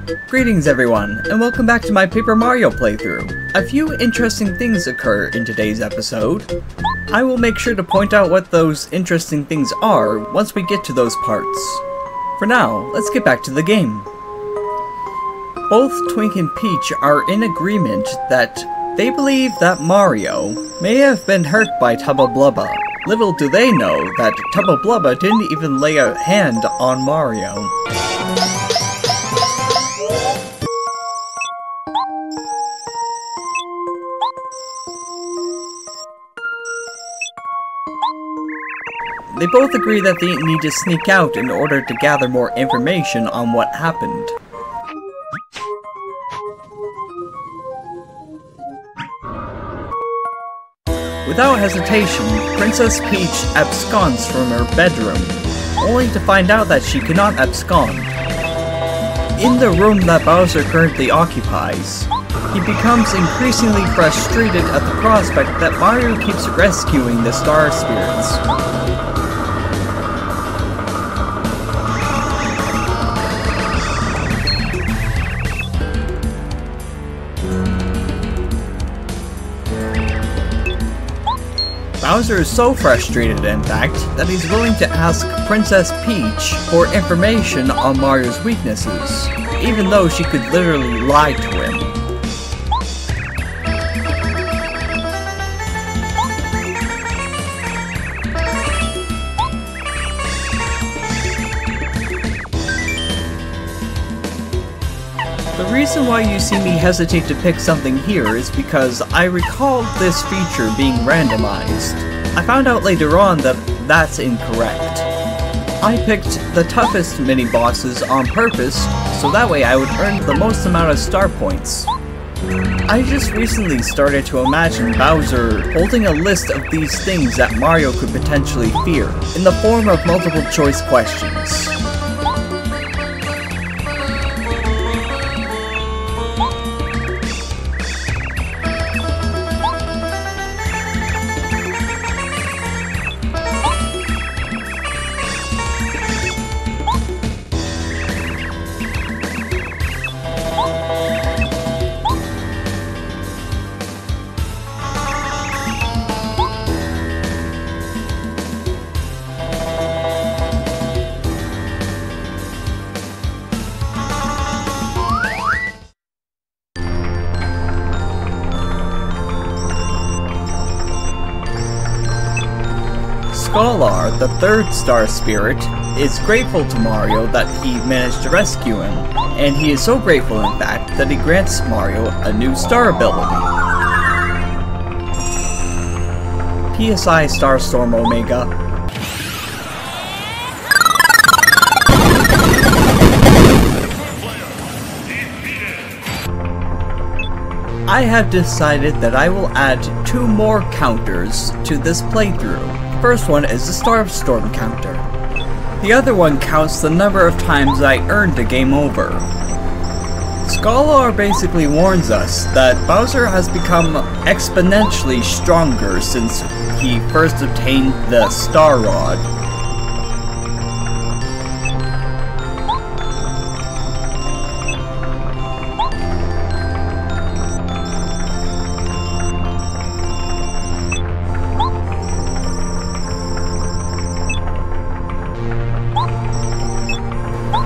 Greetings everyone, and welcome back to my Paper Mario playthrough. A few interesting things occur in today's episode. I will make sure to point out what those interesting things are once we get to those parts. For now, let's get back to the game. Both Twink and Peach are in agreement that they believe that Mario may have been hurt by Tubba Blubba. Little do they know that Tubba Blubba didn't even lay a hand on Mario. They both agree that they need to sneak out in order to gather more information on what happened. Without hesitation, Princess Peach absconds from her bedroom, only to find out that she cannot abscond. In the room that Bowser currently occupies, he becomes increasingly frustrated at the prospect that Mario keeps rescuing the Star Spirits. Bowser is so frustrated, in fact, that he's willing to ask Princess Peach for information on Mario's weaknesses, even though she could literally lie to him. The reason why you see me hesitate to pick something here is because I recalled this feature being randomized. I found out later on that that's incorrect. I picked the toughest mini-bosses on purpose, so that way I would earn the most amount of star points. I just recently started to imagine Bowser holding a list of these things that Mario could potentially fear, in the form of multiple choice questions. Scholar, the third Star Spirit, is grateful to Mario that he managed to rescue him, and he is so grateful in fact that he grants Mario a new star ability. PSI Starstorm Omega. I have decided that I will add 2 more counters to this playthrough. First one is the Starstorm counter. The other one counts the number of times I earned a game over. Scholar basically warns us that Bowser has become exponentially stronger since he first obtained the Star Rod.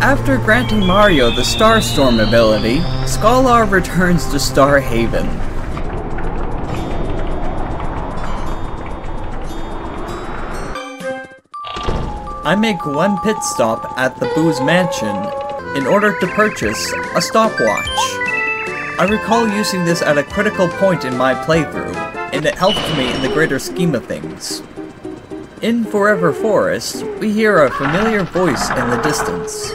After granting Mario the Starstorm ability, Scholar returns to Star Haven. I make one pit stop at the Boo's mansion in order to purchase a stopwatch. I recall using this at a critical point in my playthrough, and it helped me in the greater scheme of things. In Forever Forest, we hear a familiar voice in the distance.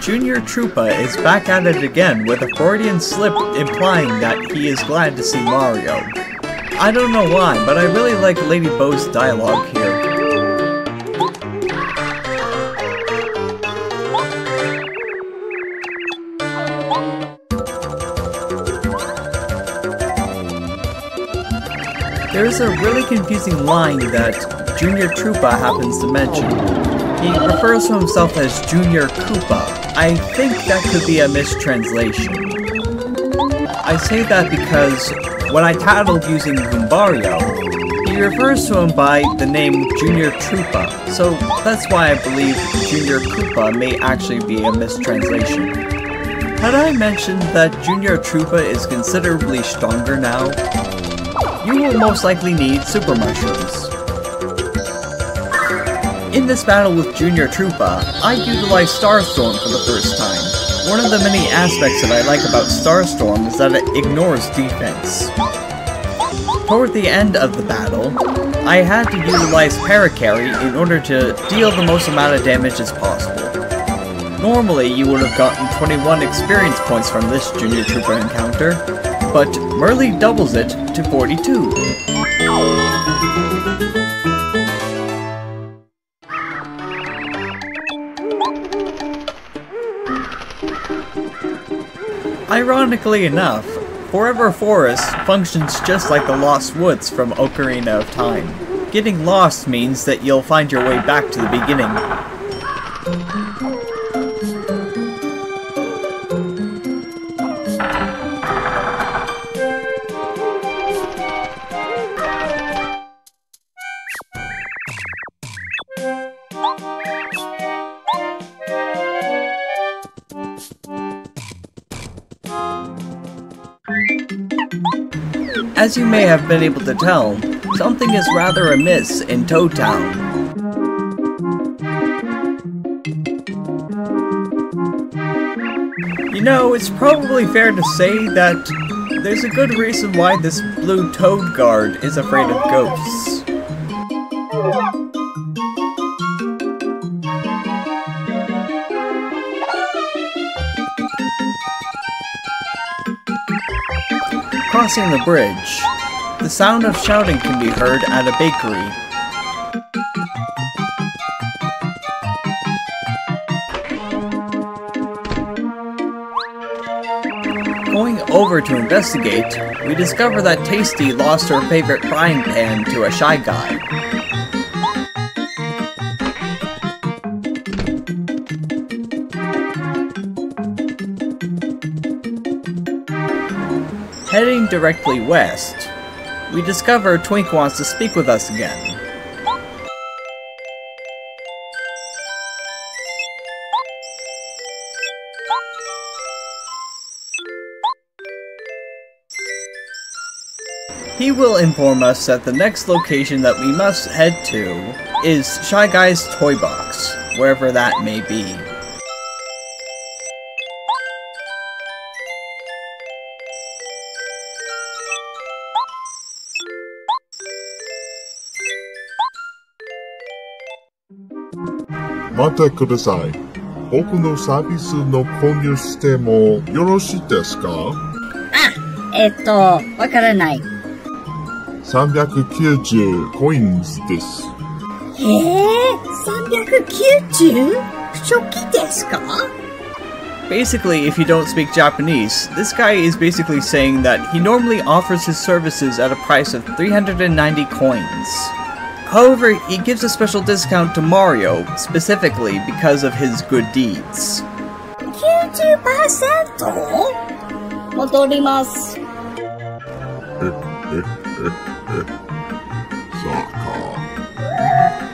Junior Troopa is back at it again with a Freudian slip implying that he is glad to see Mario. I don't know why, but I really like Lady Bo's dialogue here. there's a really confusing line that Junior Troopa happens to mention. He refers to himself as Junior Koopa. I think that could be a mistranslation. I say that because when I tattled using Goombario, he refers to him by the name Junior Troopa, so that's why I believe Junior Koopa may actually be a mistranslation. Had I mentioned that Junior Troopa is considerably stronger now? You will most likely need Super Mushrooms. In this battle with Junior Troopa, I utilized Starstorm for the first time. One of the many aspects that I like about Starstorm is that it ignores defense. Toward the end of the battle, I had to utilize Paracarry in order to deal the most amount of damage as possible. Normally, you would have gotten 21 experience points from this Junior Troopa encounter, but Merly doubles it to 42. Ironically enough, Forever Forest functions just like the Lost Woods from Ocarina of Time. Getting lost means that you'll find your way back to the beginning. As you may have been able to tell, something is rather amiss in Toad Town. You know, it's probably fair to say that there's a good reason why this blue Toad guard is afraid of ghosts. Crossing the bridge, the sound of shouting can be heard at a bakery. Going over to investigate, we discover that Tasty lost her favorite frying pan to a Shy Guy. Heading directly west, we discover Twink wants to speak with us again. He will inform us that the next location that we must head to is Shy Guy's Toy Box, wherever that may be. Mate kudasai. Boku no service no konyu shite mo yoroshii desu ka? わからない。390 coins です。390? 初期ですか? Basically, if you don't speak Japanese, this guy is basically saying that he normally offers his services at a price of 390 coins. However, he gives a special discount to Mario, specifically because of his good deeds. 90%? 戻ります。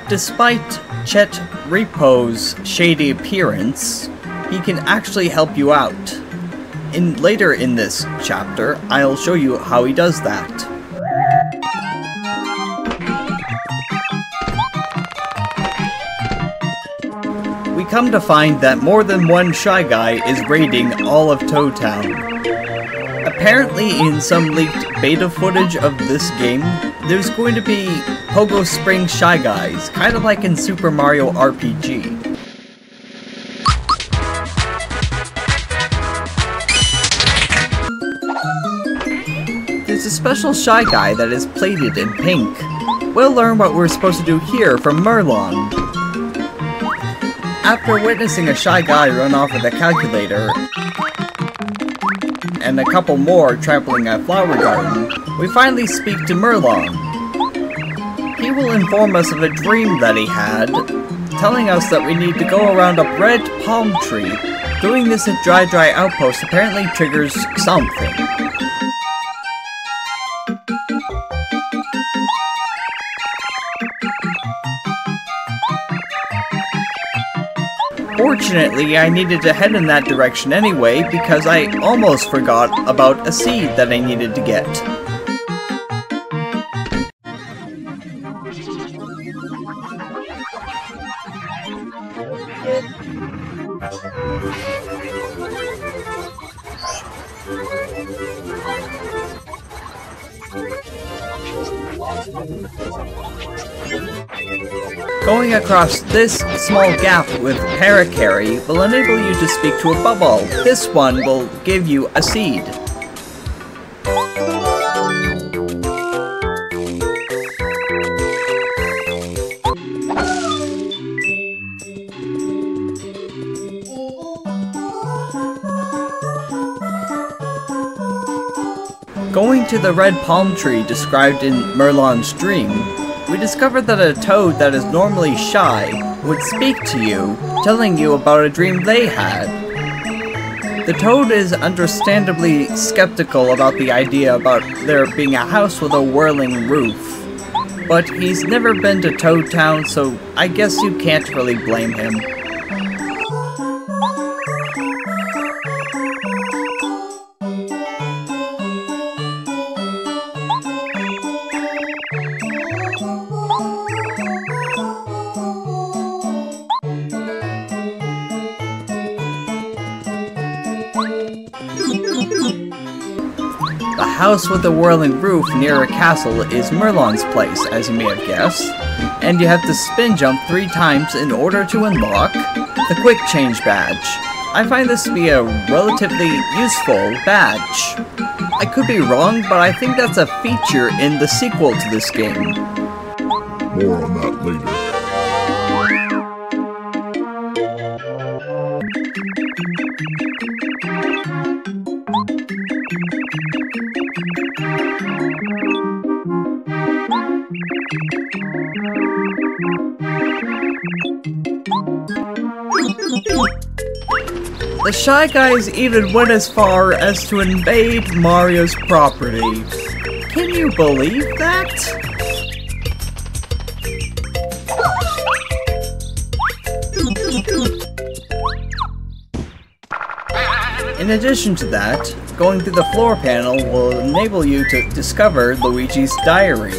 Despite Chet Repo's shady appearance, he can actually help you out. Later in this chapter, I'll show you how he does that. We come to find that more than one Shy Guy is raiding all of Toad Town. Apparently, in some leaked beta footage of this game, there's going to be Pogo Spring Shy Guys, kind of like in Super Mario RPG. There's a special Shy Guy that is plated in pink. We'll learn what we're supposed to do here from Merlon. After witnessing a Shy Guy run off with a calculator, and a couple more trampling a flower garden, we finally speak to Merlon. will inform us of a dream that he had, telling us that we need to go around a red palm tree. Doing this at Dry Outpost apparently triggers something. Fortunately, I needed to head in that direction anyway, because I almost forgot about a seed that I needed to get. Going across this small gap with Parakarry will enable you to speak to a bubble. This one will give you a seed. Going to the red palm tree described in Merlon's dream, we discovered that a toad that is normally shy would speak to you, telling you about a dream they had. The toad is understandably skeptical about the idea about there being a house with a whirling roof, but he's never been to Toad Town, so I guess you can't really blame him. The house with the whirling roof near a castle is Merlon's place, as you may have guessed, and you have to spin jump 3 times in order to unlock the Quick Change badge. I find this to be a relatively useful badge. I could be wrong, but I think that's a feature in the sequel to this game. More on that later. The Shy Guys even went as far as to invade Mario's property. Can you believe that? In addition to that, going through the floor panel will enable you to discover Luigi's diary.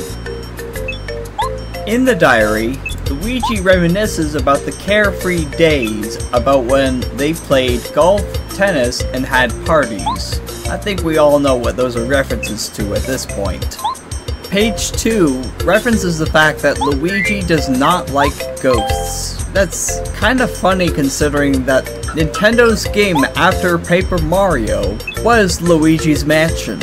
In the diary, Luigi reminisces about the carefree days about when they played golf, tennis, and had parties. I think we all know what those are references to at this point. Page 2 references the fact that Luigi does not like ghosts. That's kind of funny considering that Nintendo's game after Paper Mario was Luigi's Mansion.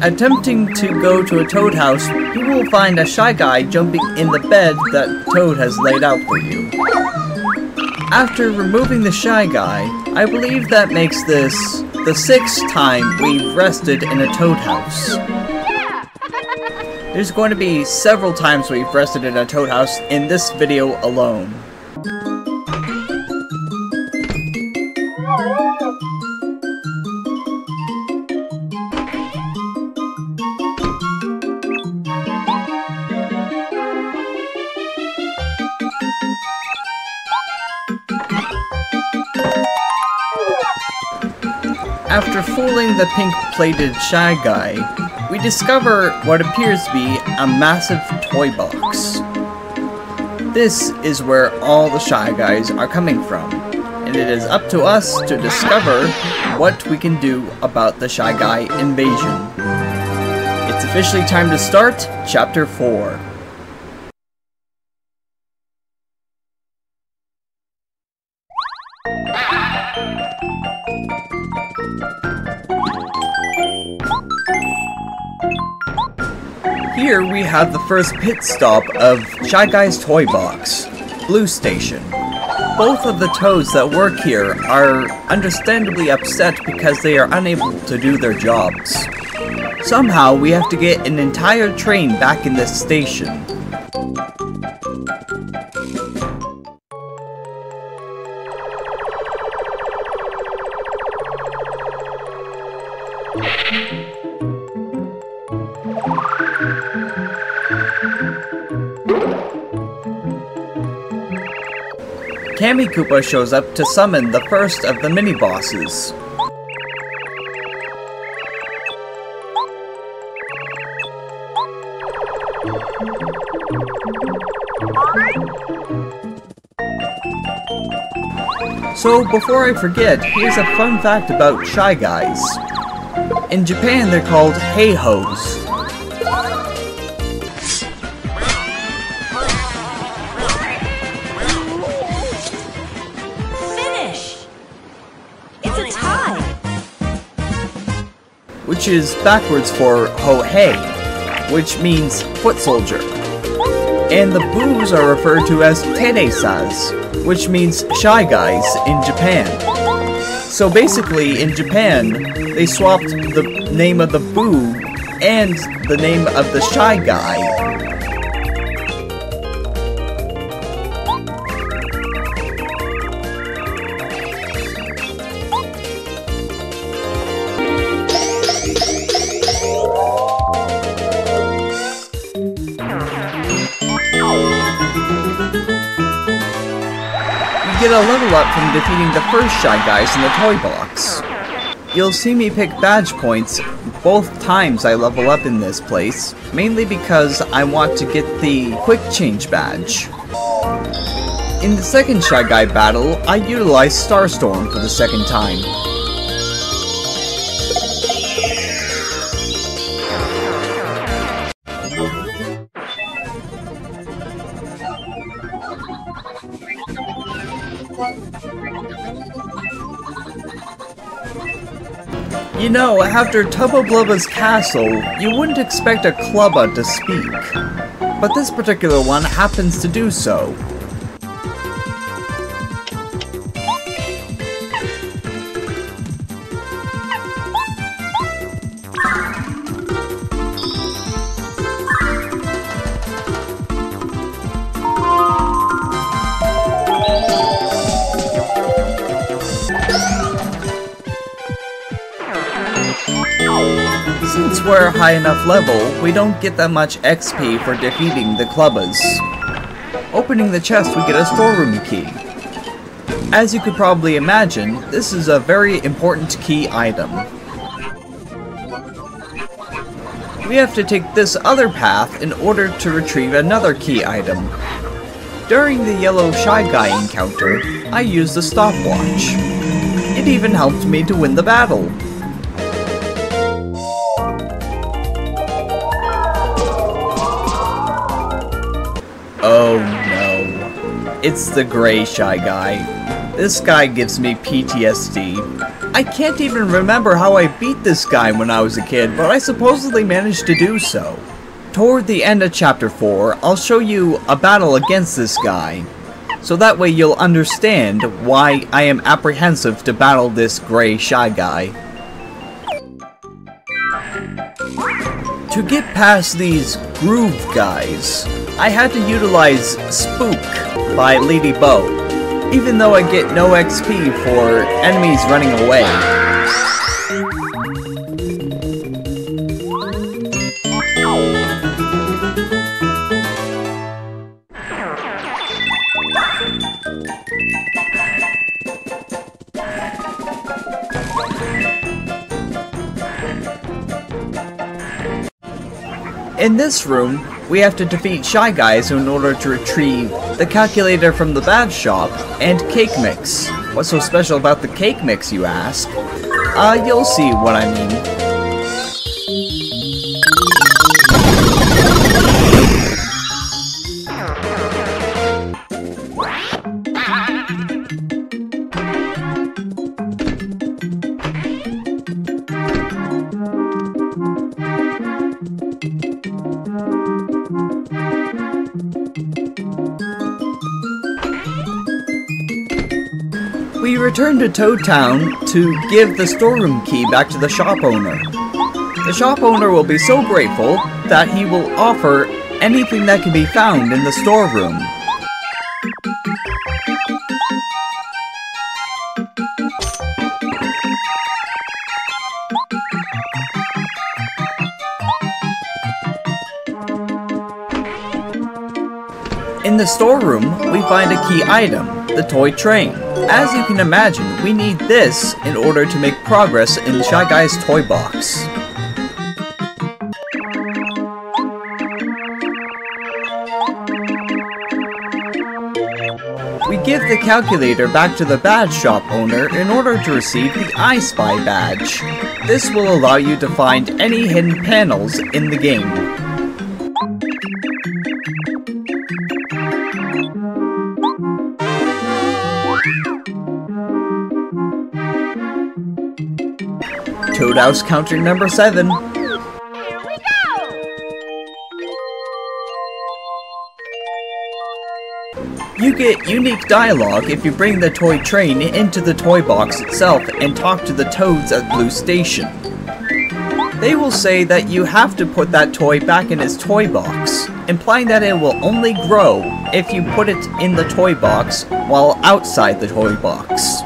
Attempting to go to a Toad house, you will find a Shy Guy jumping in the bed that Toad has laid out for you. After removing the Shy Guy, I believe that makes this the 6th time we've rested in a Toad house. There's going to be several times we've rested in a Toad house in this video alone. After fooling the pink-plated Shy Guy, we discover what appears to be a massive toy box. This is where all the Shy Guys are coming from, and it is up to us to discover what we can do about the Shy Guy invasion. It's officially time to start Chapter 4. Here we have the first pit stop of Shy Guy's Toy Box, Blue Station. both of the toads that work here are understandably upset because they are unable to do their jobs. Somehow, we have to get an entire train back in this station. Kami-Koopa shows up to summon the first of the mini-bosses. So, before I forget, here's a fun fact about Shy Guys. In Japan, they're called Hey-Hos. Which is backwards for Ho-Hey, which means foot soldier. And the boos are referred to as Teresas, which means Shy Guys in Japan. So basically, in Japan, they swapped the name of the boo and the name of the Shy Guy. Get a level up from defeating the first Shy Guys in the toy box. You'll see me pick badge points both times I level up in this place, mainly because I want to get the quick change badge. In the second Shy Guy battle, I utilized Starstorm for the second time. You know, after Tubba Blubba's castle, you wouldn't expect a Clubba to speak. But this particular one happens to do so. Since we're a high enough level, we don't get that much XP for defeating the Clubbas. Opening the chest, we get a storeroom key. As you could probably imagine, this is a very important key item. We have to take this other path in order to retrieve another key item. During the yellow Shy Guy encounter, I used the stopwatch. It even helped me to win the battle. Oh no, it's the gray Shy Guy. This guy gives me PTSD. I can't even remember how I beat this guy when I was a kid, but I supposedly managed to do so. Toward the end of Chapter 4, I'll show you a battle against this guy, so that way you'll understand why I am apprehensive to battle this gray Shy Guy. To get past these groove guys, I had to utilize Spook by Lady Bo, even though I get no XP for enemies running away. In this room, we have to defeat Shy Guys in order to retrieve the calculator from the badge shop and cake mix. What's so special about the cake mix, you ask? You'll see what I mean. return to Toad Town to give the storeroom key back to the shop owner. The shop owner will be so grateful that he will offer anything that can be found in the storeroom. In the storeroom, we find a key item, the toy train. As you can imagine, we need this in order to make progress in Shy Guy's toy box. We give the calculator back to the badge shop owner in order to receive the I Spy badge. This will allow you to find any hidden panels in the game. Toad House counter number 7. Here we go! You get unique dialogue if you bring the toy train into the toy box itself and talk to the Toads at Blue Station. They will say that you have to put that toy back in its toy box, implying that it will only grow if you put it in the toy box while outside the toy box.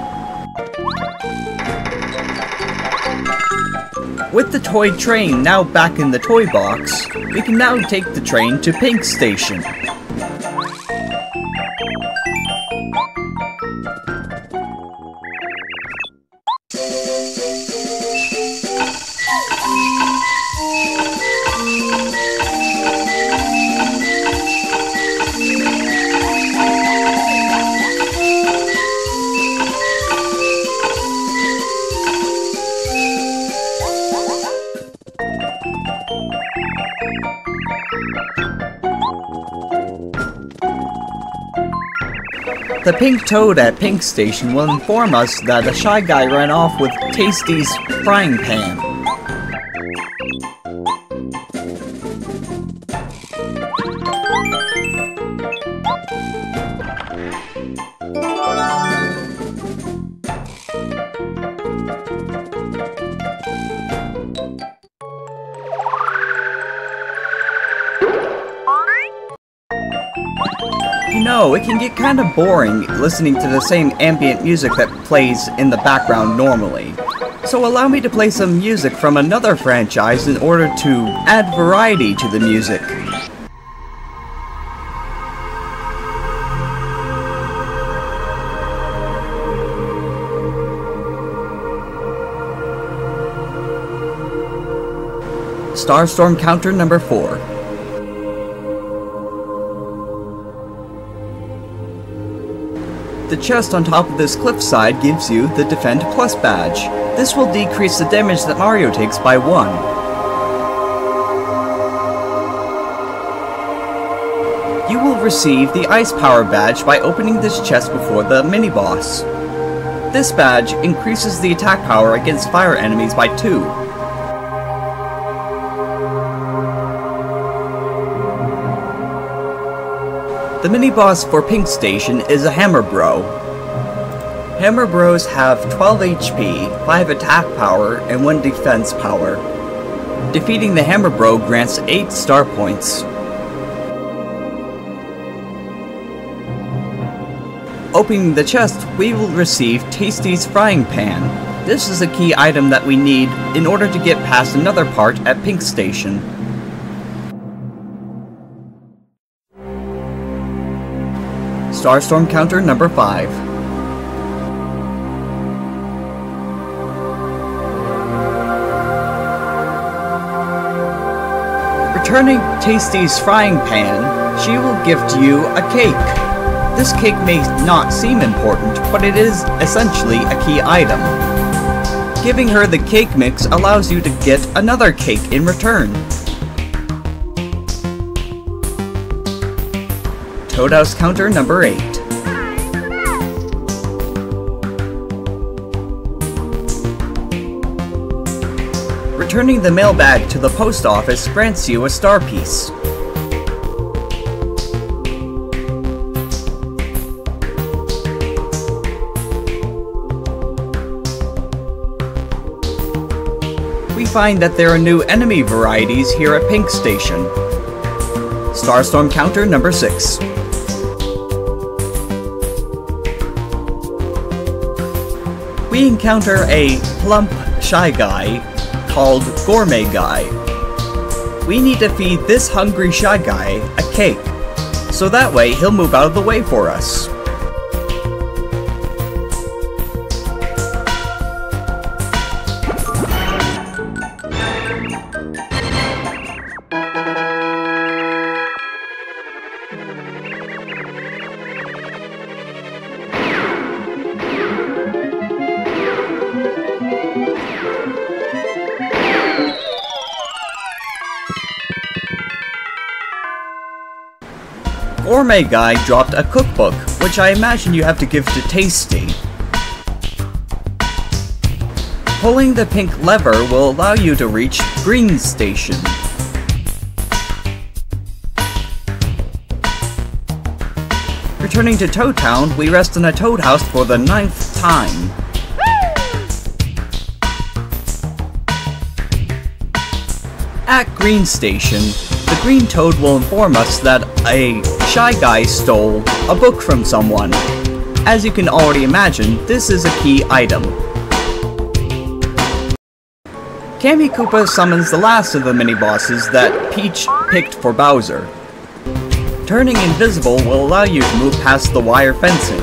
With the toy train now back in the toy box, we can now take the train to Pink Station. The pink toad at Pink Station will inform us that a Shy Guy ran off with Tasty's frying pan. You know, it can get kind of boring listening to the same ambient music that plays in the background normally. So allow me to play some music from another franchise in order to add variety to the music. Starstorm counter number 4. The chest on top of this cliffside gives you the Defend Plus badge. This will decrease the damage that Mario takes by 1. You will receive the Ice Power badge by opening this chest before the mini-boss. This badge increases the attack power against fire enemies by 2. The mini-boss for Pink Station is a Hammer Bro. Hammer Bros have 12 HP, 5 attack power, and 1 defense power. Defeating the Hammer Bro grants 8 star points. Opening the chest, we will receive Tasty's frying pan. This is a key item that we need in order to get past another part at Pink Station. Starstorm counter number 5. Returning Tasty's frying pan, she will gift you a cake. This cake may not seem important, but it is essentially a key item. Giving her the cake mix allows you to get another cake in return. Toad House counter number 8. Returning the mailbag to the post office grants you a star piece. we find that there are new enemy varieties here at Pink Station. Starstorm counter number 6. We encounter a plump, shy guy called Gourmet Guy. We need to feed this hungry shy guy a cake, so that way he'll move out of the way for us. Gourmet Guy dropped a cookbook, which I imagine you have to give to Tasty. Pulling the pink lever will allow you to reach Green Station. Returning to Toad Town, we rest in a Toad House for the 9th time. At Green Station, the Green Toad will inform us that a shy guy stole a book from someone. As you can already imagine, this is a key item. Kammy Koopa summons the last of the mini-bosses that Peach picked for Bowser. Turning invisible will allow you to move past the wire fencing.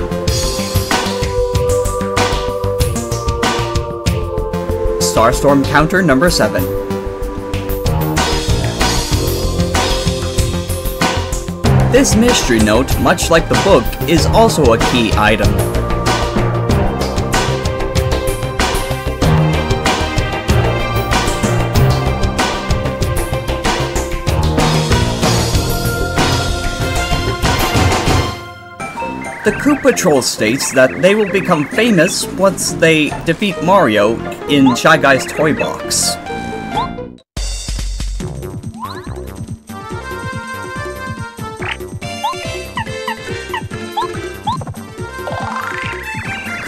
Starstorm counter number 7. This mystery note, much like the book, is also a key item. The Koopa Troll states that they will become famous once they defeat Mario in Shy Guy's toy box.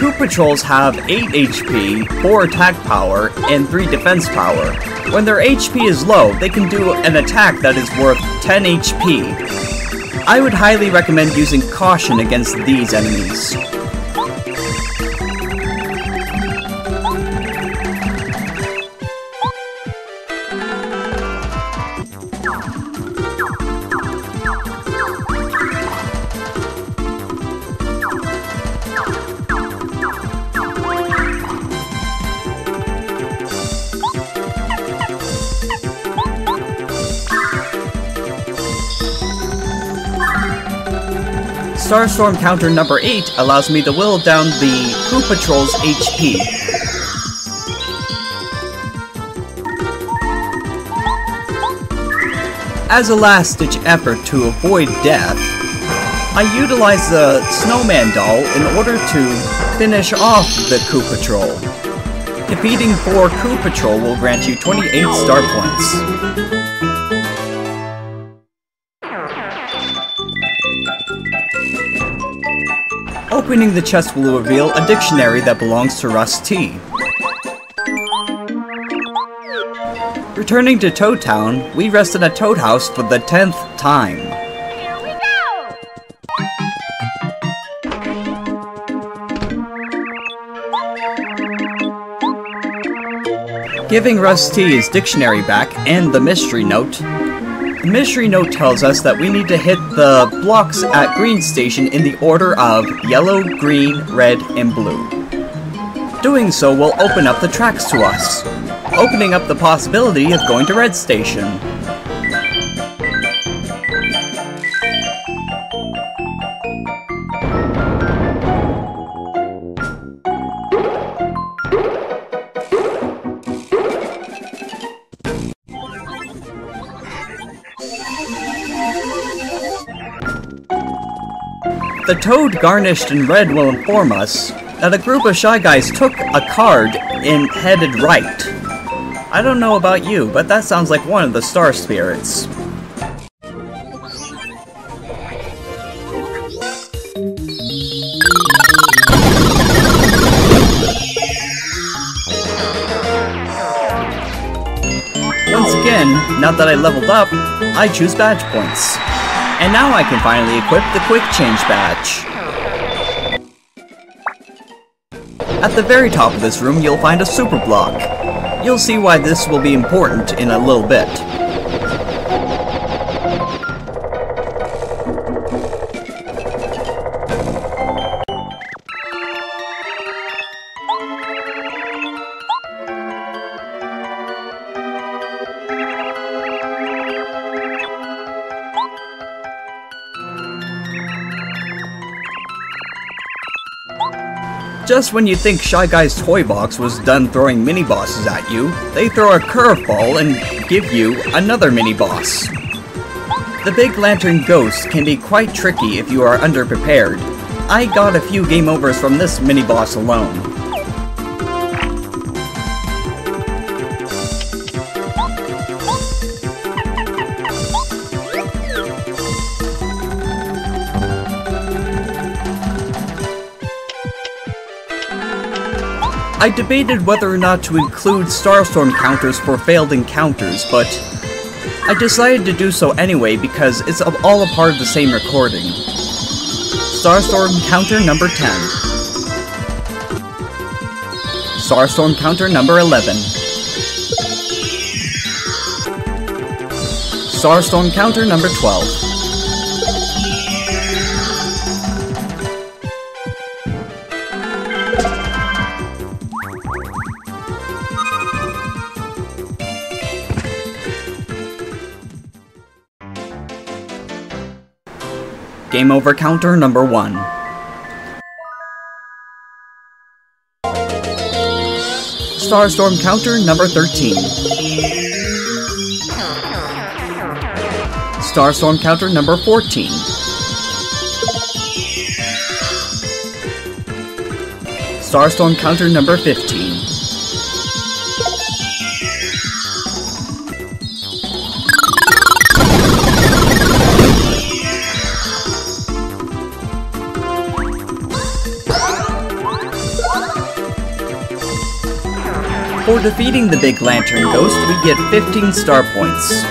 Koopa Trolls have 8 HP, 4 attack power, and 3 defense power. When their HP is low, they can do an attack that is worth 10 HP. I would highly recommend using caution against these enemies. Starstorm counter number 8 allows me to whittle down the Koopa Troll's HP. As a last-ditch effort to avoid death, I utilize the Snowman doll in order to finish off the Koopa Troll. Defeating 4 Koopa Troll will grant you 28 star points. Opening the chest will reveal a dictionary that belongs to Rusty. Returning to Toad Town, we rest in a Toad House for the 10th time. Here we go! Giving Rusty his dictionary back and the mystery note. The mystery note tells us that we need to hit the blocks at Green Station in the order of yellow, green, red, and blue. Doing so will open up the tracks to us, opening up the possibility of going to Red Station. The toad garnished in red will inform us that a group of Shy Guys took a card and headed right. I don't know about you, but that sounds like one of the Star Spirits. then, now that I leveled up, I choose badge points. And now I can finally equip the Quick Change badge. At the very top of this room, you'll find a super block. You'll see why this will be important in a little bit. Just when you think Shy Guy's toy box was done throwing mini-bosses at you, they throw a curveball and give you another mini-boss. The Big Lantern Ghost can be quite tricky if you are underprepared. I got a few game overs from this mini-boss alone. I debated whether or not to include Starstorm counters for failed encounters, but I decided to do so anyway because it's all a part of the same recording. Starstorm counter number 10. Starstorm counter number 11. Starstorm counter number 12. Game over counter number 1. Starstorm counter number 13. Starstorm counter number 14. Starstorm counter number 15. For defeating the Big Lantern Ghost, we get 15 star points.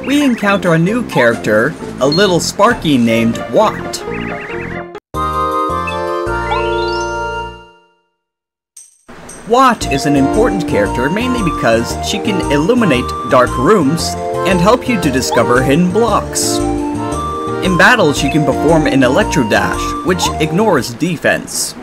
We encounter a new character, a little Sparky named Watt. Watt is an important character mainly because she can illuminate dark rooms and help you to discover hidden blocks. In battle, she can perform an Electro Dash, which ignores defense.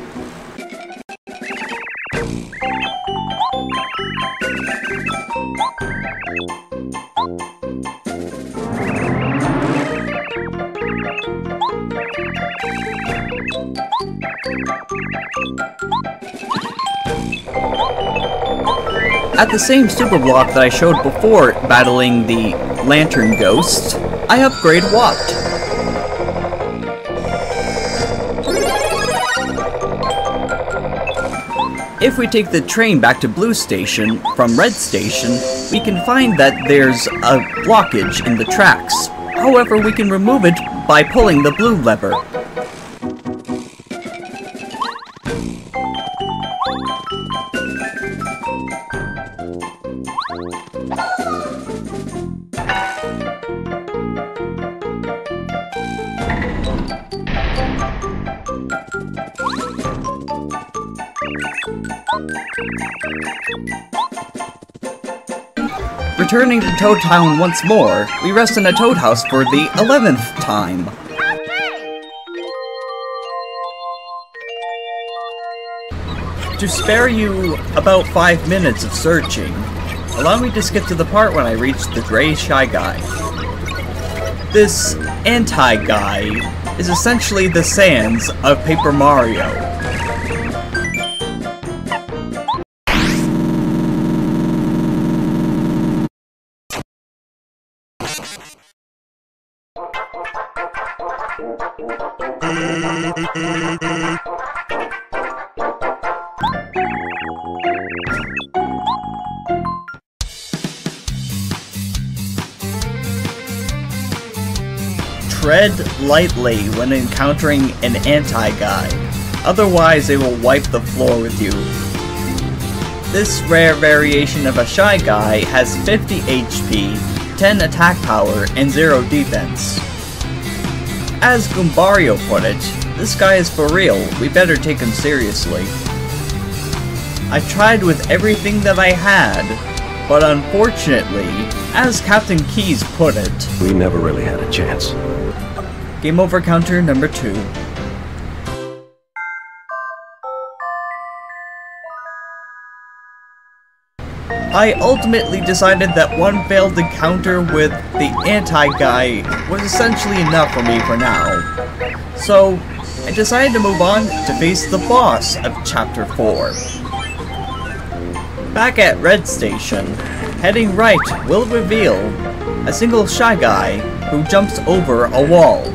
At the same super block that I showed before battling the Lantern Ghost, I upgrade Watt. If we take the train back to Blue Station from Red Station, we can find that there's a blockage in the tracks. However, we can remove it by pulling the blue lever. Returning to Toad Town once more, we rest in a Toad House for the 11th time. To spare you about 5 minutes of searching, allow me to skip to the part when I reach the Gray Shy Guy. This anti-guy is essentially the Sans of Paper Mario. tread lightly when encountering an anti-guy, otherwise they will wipe the floor with you. This rare variation of a Shy Guy has 50 HP, 10 attack power, and 0 defense. As Goombario put it, this guy is for real, we better take him seriously. I tried with everything that I had, but unfortunately, as Captain Keys put it, we never really had a chance. Game over counter number 2. I ultimately decided that one failed encounter with the anti-guy was essentially enough for me for now. So, I decided to move on to face the boss of Chapter 4. Back at Red Station, heading right will reveal a single Shy Guy who jumps over a wall.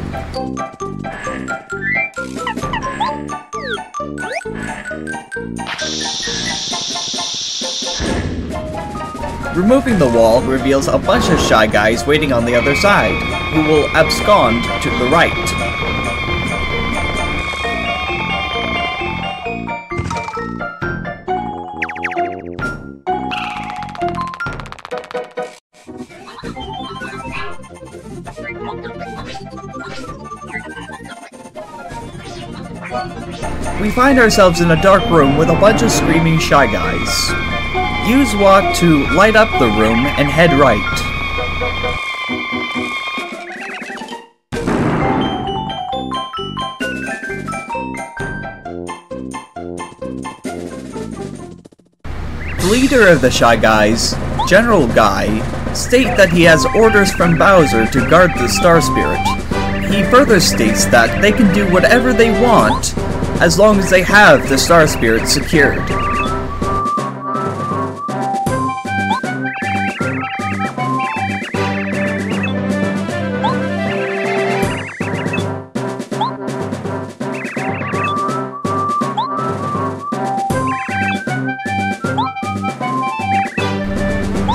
Removing the wall reveals a bunch of Shy Guys waiting on the other side, who will abscond to the right. We find ourselves in a dark room with a bunch of screaming Shy Guys. Use walk to light up the room and head right. The leader of the Shy Guys, General Guy, state that he has orders from Bowser to guard the Star Spirit. He further states that they can do whatever they want as long as they have the Star Spirit secured.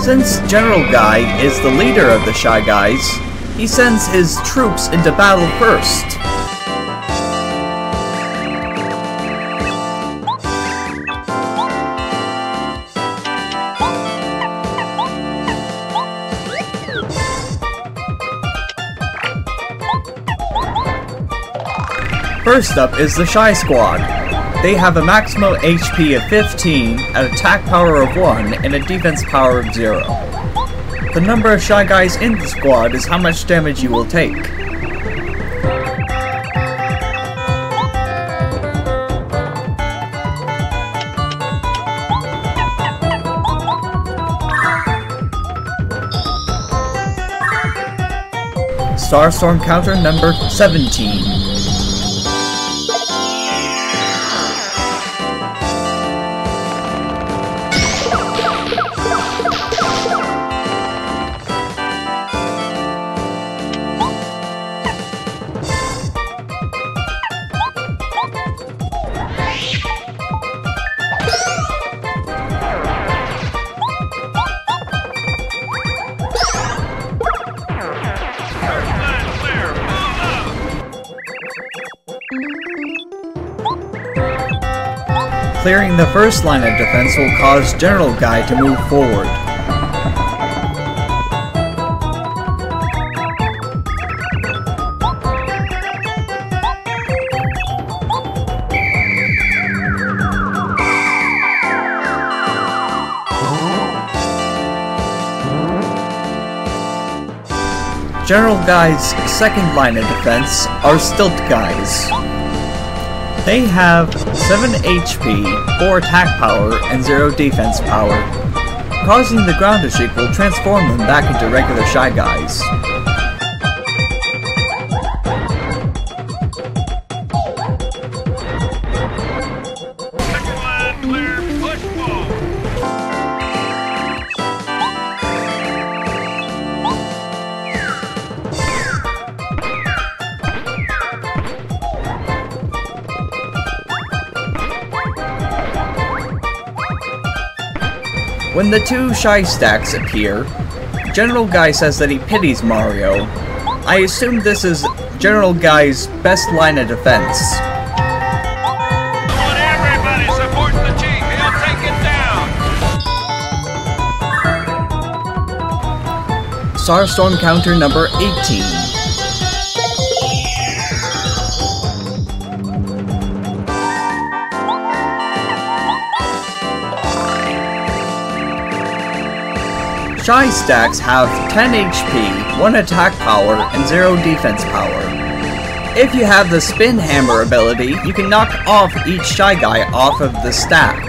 Since General Guy is the leader of the Shy Guys, he sends his troops into battle first. First up is the Shy Squad. They have a maximum HP of 15, an attack power of 1, and a defense power of 0. The number of Shy Guys in the squad is how much damage you will take. Starstorm counter number 17. Clearing the first line of defense will cause General Guy to move forward. General Guy's second line of defense are Stilt Guys. They have 7 HP, 4 attack power, and 0 defense power. Causing the ground to shake will transform them back into regular Shy Guys. When the two Shy Stacks appear, General Guy says that he pities Mario. I assume this is General Guy's best line of defense. I want everybody supporting the chief. He'll take it down. Starstorm counter number 18. Shy stacks have 10 HP, 1 attack power, and 0 defense power. If you have the Spin Hammer ability, you can knock off each Shy Guy off of the stack.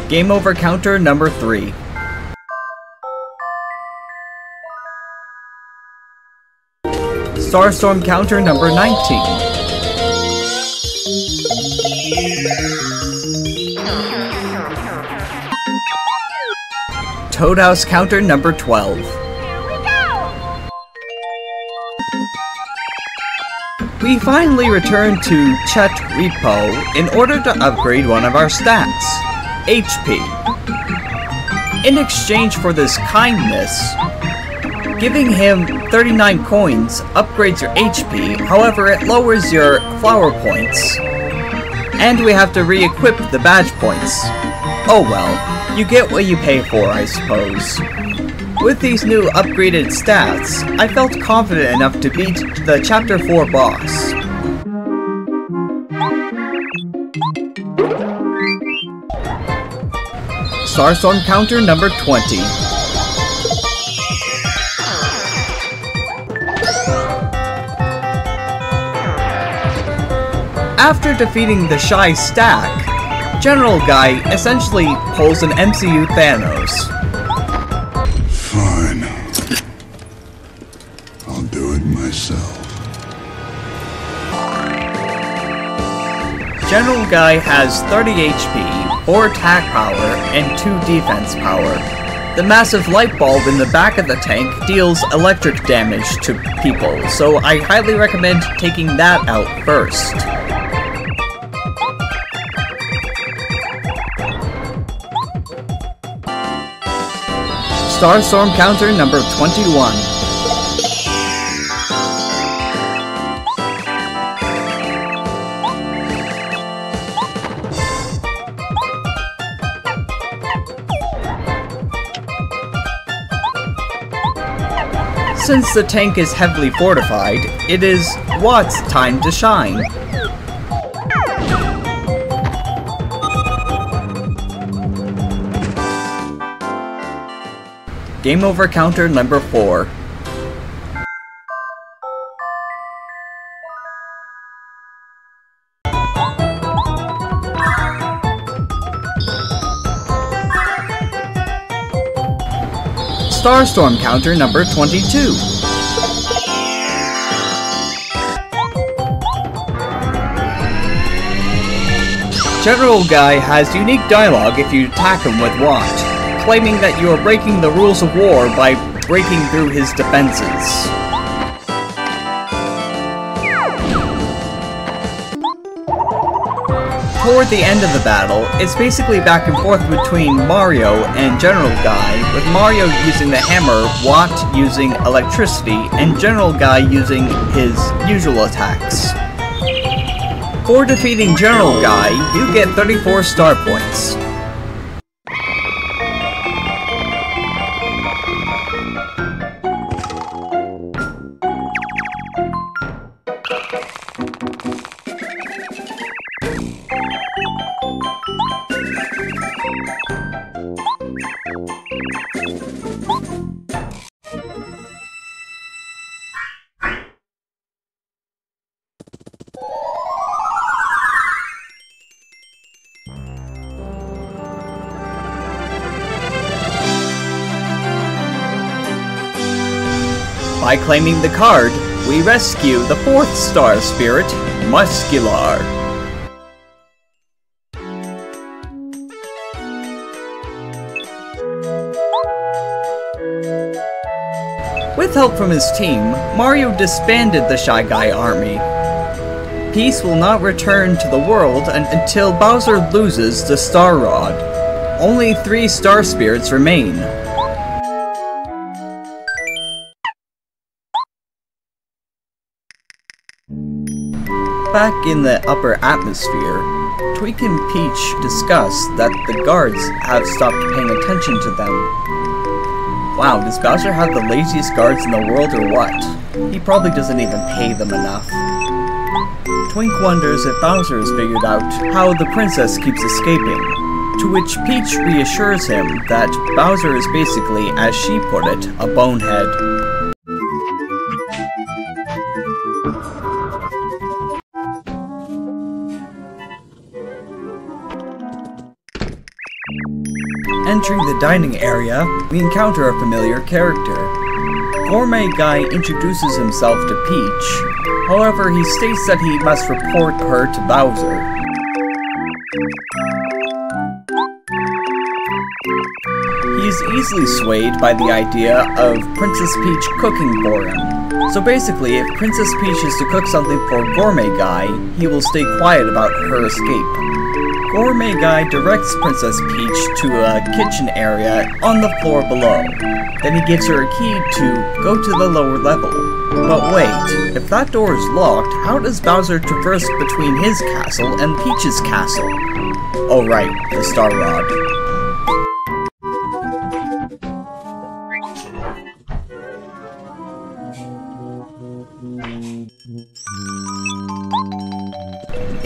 Game over counter number 3. Starstorm counter number 19. Toadhouse counter number 12. Here we go! We finally returned to Chet Repo in order to upgrade one of our stats, HP. In exchange for this kindness, giving him 39 coins upgrades your HP, however it lowers your flower points. And we have to re-equip the badge points. Oh well, you get what you pay for, I suppose. With these new upgraded stats, I felt confident enough to beat the Chapter 4 boss. Starstorm counter number 20. After defeating the Shy stack, General Guy essentially pulls an MCU Thanos. Fine. I'll do it myself. General Guy has 30 HP, 4 attack power, and 2 defense power. The massive light bulb in the back of the tank deals electric damage to people, so I highly recommend taking that out first. Starstorm counter number 21. Since the tank is heavily fortified, it is Watt's time to shine. Game over counter number 4. Starstorm counter number 22. General Guy has unique dialogue if you attack him with Watt, claiming that you are breaking the rules of war by breaking through his defenses. Toward the end of the battle, it's basically back and forth between Mario and General Guy, with Mario using the hammer, Watt using electricity, and General Guy using his usual attacks. For defeating General Guy, you get 34 star points. By claiming the card, we rescue the 4th star spirit, Muscular. With help from his team, Mario disbanded the Shy Guy army. Peace will not return to the world until Bowser loses the Star Rod. Only 3 Star Spirits remain. Back in the upper atmosphere, Twink and Peach discuss that the guards have stopped paying attention to them. Wow, does Bowser have the laziest guards in the world or what? He probably doesn't even pay them enough. Twink wonders if Bowser has figured out how the princess keeps escaping, to which Peach reassures him that Bowser is basically, as she put it, a bonehead. Entering the dining area, we encounter a familiar character. Gourmet Guy introduces himself to Peach, however he states that he must report her to Bowser. He is easily swayed by the idea of Princess Peach cooking for him. So basically, if Princess Peach is to cook something for Gourmet Guy, he will stay quiet about her escape. Gourmet Guy directs Princess Peach to a kitchen area on the floor below. Then he gives her a key to go to the lower level. But wait, if that door is locked, how does Bowser traverse between his castle and Peach's castle? Oh right, the Star Rod.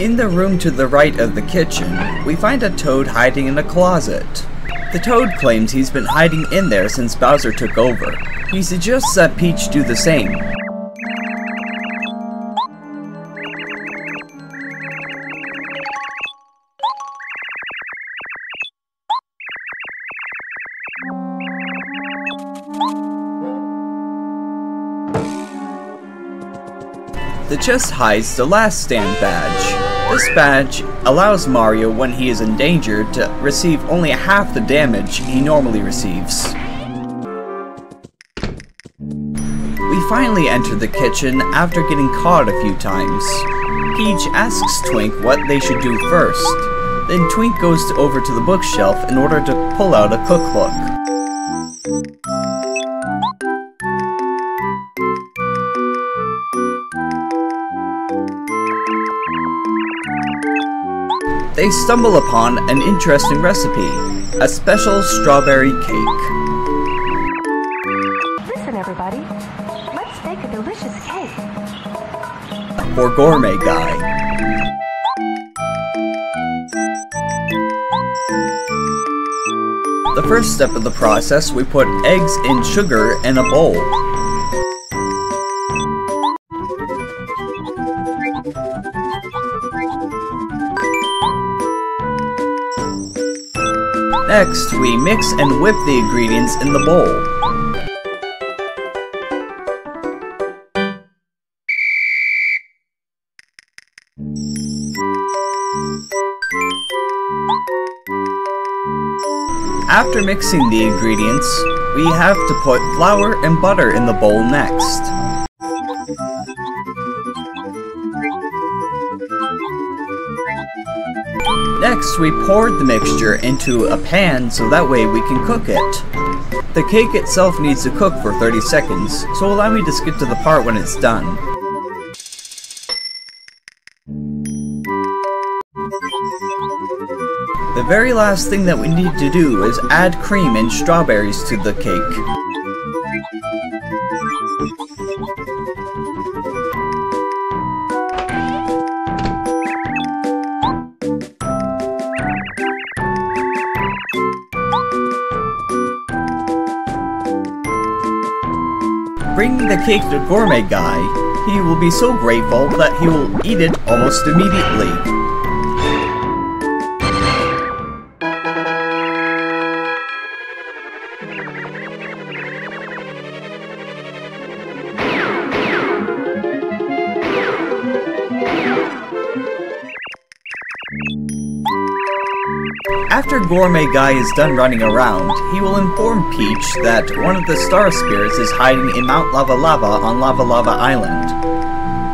In the room to the right of the kitchen, we find a Toad hiding in a closet. The Toad claims he's been hiding in there since Bowser took over. He suggests that Peach do the same. The chest hides the Last Stand badge. This badge allows Mario, when he is in danger, to receive only half the damage he normally receives. We finally enter the kitchen after getting caught a few times. Peach asks Twink what they should do first. Then Twink goes over to the bookshelf in order to pull out a cookbook. They stumble upon an interesting recipe, a special strawberry cake. Listen, everybody. Let's bake a delicious cake. For Gourmet Guy. The first step of the process, we put eggs and sugar in a bowl. Next, we mix and whip the ingredients in the bowl. After mixing the ingredients, we have to put flour and butter in the bowl next. Next, we poured the mixture into a pan so that way we can cook it. The cake itself needs to cook for 30 seconds, so allow me to skip to the part when it's done. The very last thing that we need to do is add cream and strawberries to the cake. Bring the cake to Gourmet Guy. He will be so grateful that he will eat it almost immediately. After Gourmet Guy is done running around, he will inform Peach that one of the Star Spirits is hiding in Mount Lava Lava on Lava Lava Island.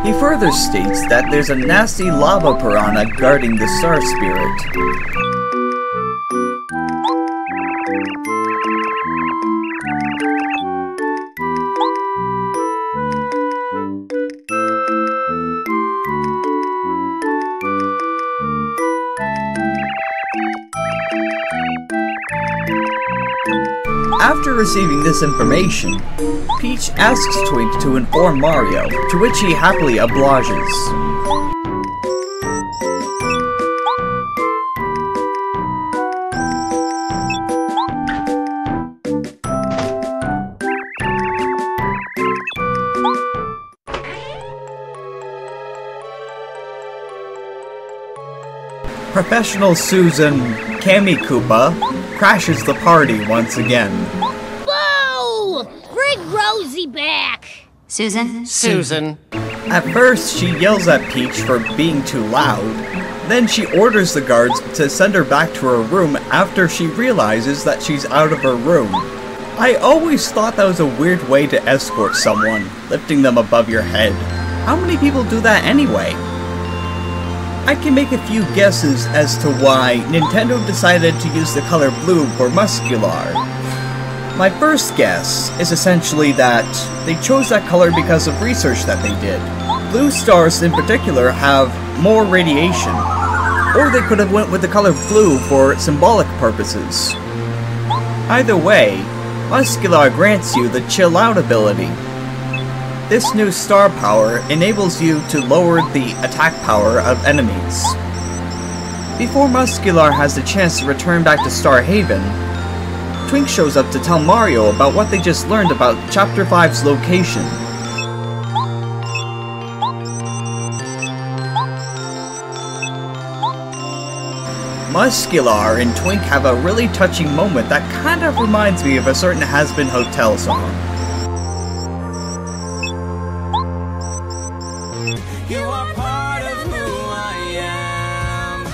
He further states that there's a nasty lava piranha guarding the Star Spirit. After receiving this information, Peach asks Twink to inform Mario, to which he happily obliges. Professional Susan Kamikupa crashes the party once again. Whoa! Bring Rosie back! Susan. At first, she yells at Peach for being too loud. Then she orders the guards to send her back to her room after she realizes that she's out of her room. I always thought that was a weird way to escort someone, lifting them above your head. How many people do that anyway? I can make a few guesses as to why Nintendo decided to use the color blue for Muscular. My first guess is essentially that they chose that color because of research that they did. Blue stars in particular have more radiation, or they could have went with the color blue for symbolic purposes. Either way, Muscular grants you the Chill Out ability. This new star power enables you to lower the attack power of enemies. Before Muscular has the chance to return back to Star Haven, Twink shows up to tell Mario about what they just learned about Chapter 5's location. Muscular and Twink have a really touching moment that kind of reminds me of a certain Has-Been Hotel song. You are part of who I am.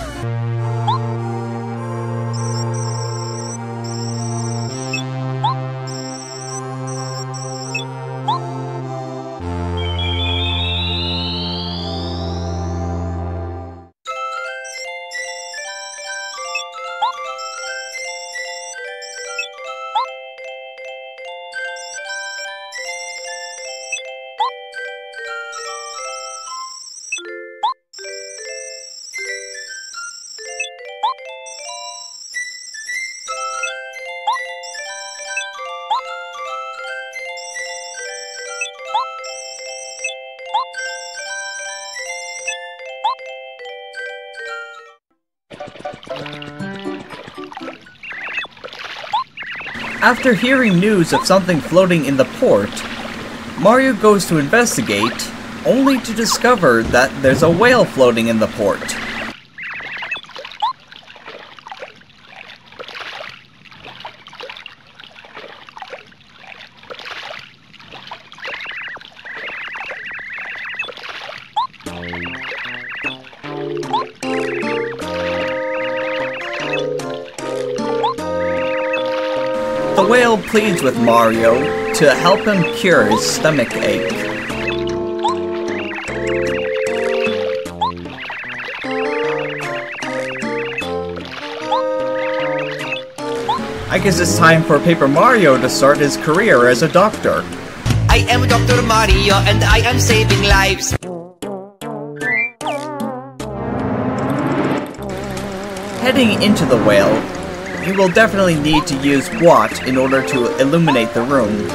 After hearing news of something floating in the port, Mario goes to investigate, only to discover that there's a whale floating in the port. The whale pleads with Mario to help him cure his stomach ache. I guess it's time for Paper Mario to start his career as a doctor. I am Dr. Mario and I am saving lives. Heading into the whale, you will definitely need to use Watt in order to illuminate the room.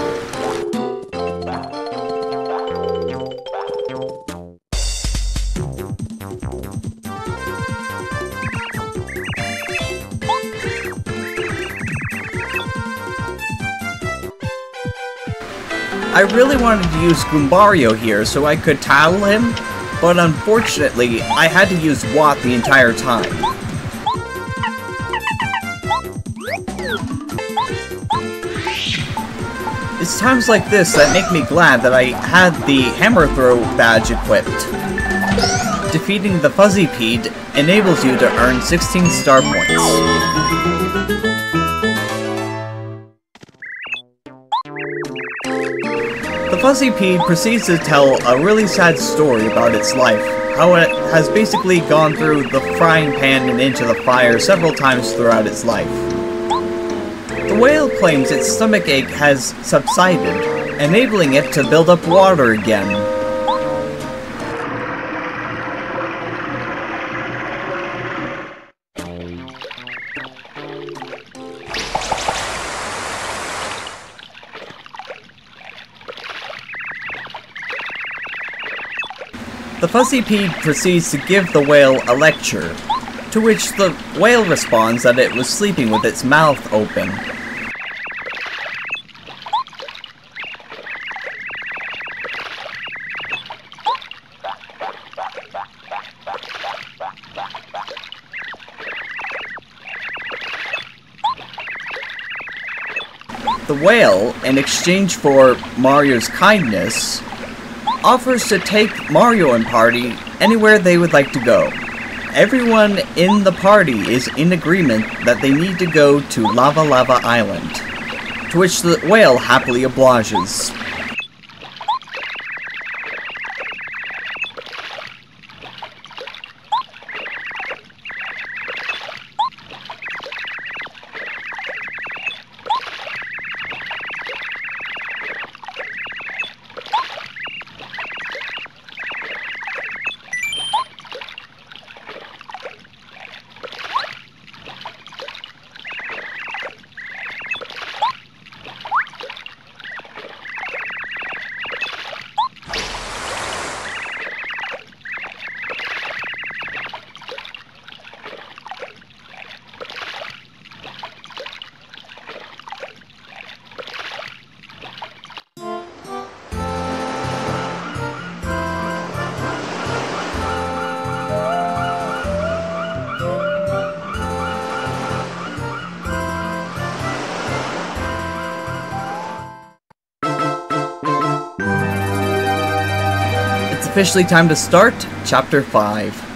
I really wanted to use Goombario here so I could tattle him, but unfortunately, I had to use Watt the entire time. It's times like this that make me glad that I had the hammer throw badge equipped. defeating the Fuzzipede enables you to earn 16 star points. The Fuzzipede proceeds to tell a really sad story about its life, how it has basically gone through the frying pan and into the fire several times throughout its life. The whale claims its stomachache has subsided, enabling it to build up water again. The Fuzzipede proceeds to give the whale a lecture, to which the whale responds that it was sleeping with its mouth open. The whale, in exchange for Mario's kindness, offers to take Mario and party anywhere they would like to go. Everyone in the party is in agreement that they need to go to Lava Lava Island, to which the whale happily obliges. Officially time to start Chapter 5.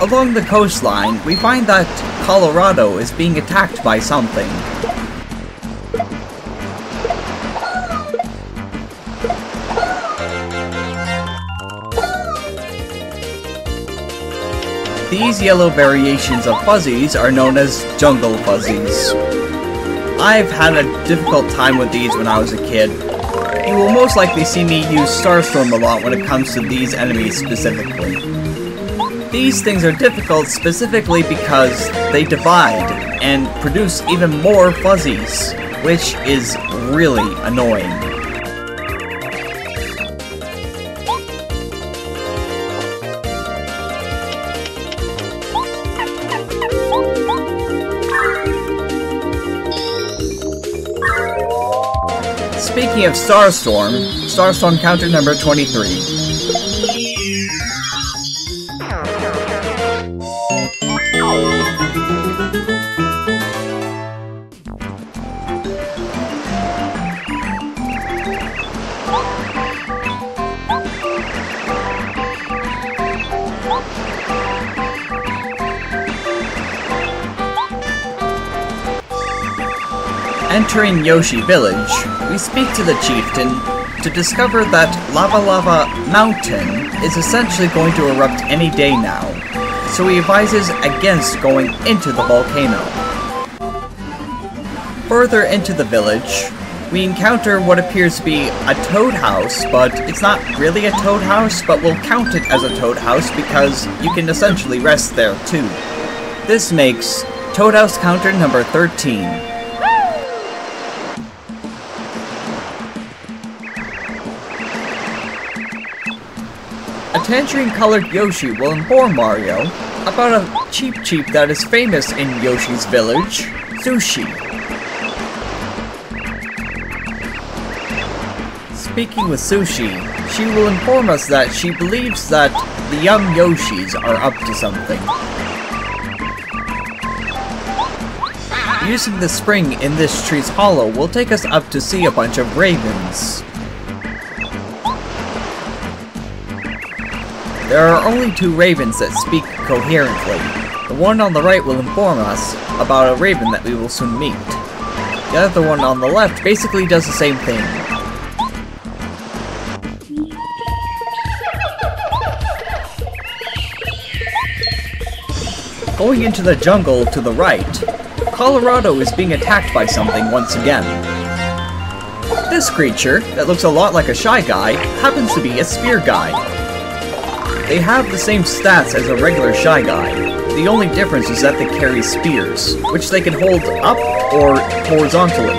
Along the coastline, we find that Colorado is being attacked by something. These yellow variations of fuzzies are known as jungle fuzzies. I've had a difficult time with these when I was a kid. You will most likely see me use Starstorm a lot when it comes to these enemies specifically. These things are difficult specifically because they divide and produce even more fuzzies, which is really annoying. Speaking of Starstorm counter number 23. Entering Yoshi Village, we speak to the chieftain to discover that Lava Lava Mountain is essentially going to erupt any day now, so he advises against going into the volcano. Further into the village, we encounter what appears to be a toad house, but it's not really a toad house, but we'll count it as a toad house because you can essentially rest there too. This makes Toad House counter number 13. A tangerine-colored Yoshi will inform Mario about a cheep that is famous in Yoshi's village, sushi. Speaking with Sushi, she will inform us that she believes that the young Yoshis are up to something. Using the spring in this tree's hollow will take us up to see a bunch of ravens. There are only 2 ravens that speak coherently. The one on the right will inform us about a raven that we will soon meet. The other one on the left basically does the same thing. Going into the jungle to the right, Colorado is being attacked by something once again. This creature, that looks a lot like a Shy Guy, happens to be a Spear Guy. They have the same stats as a regular Shy Guy. The only difference is that they carry spears, which they can hold up or horizontally.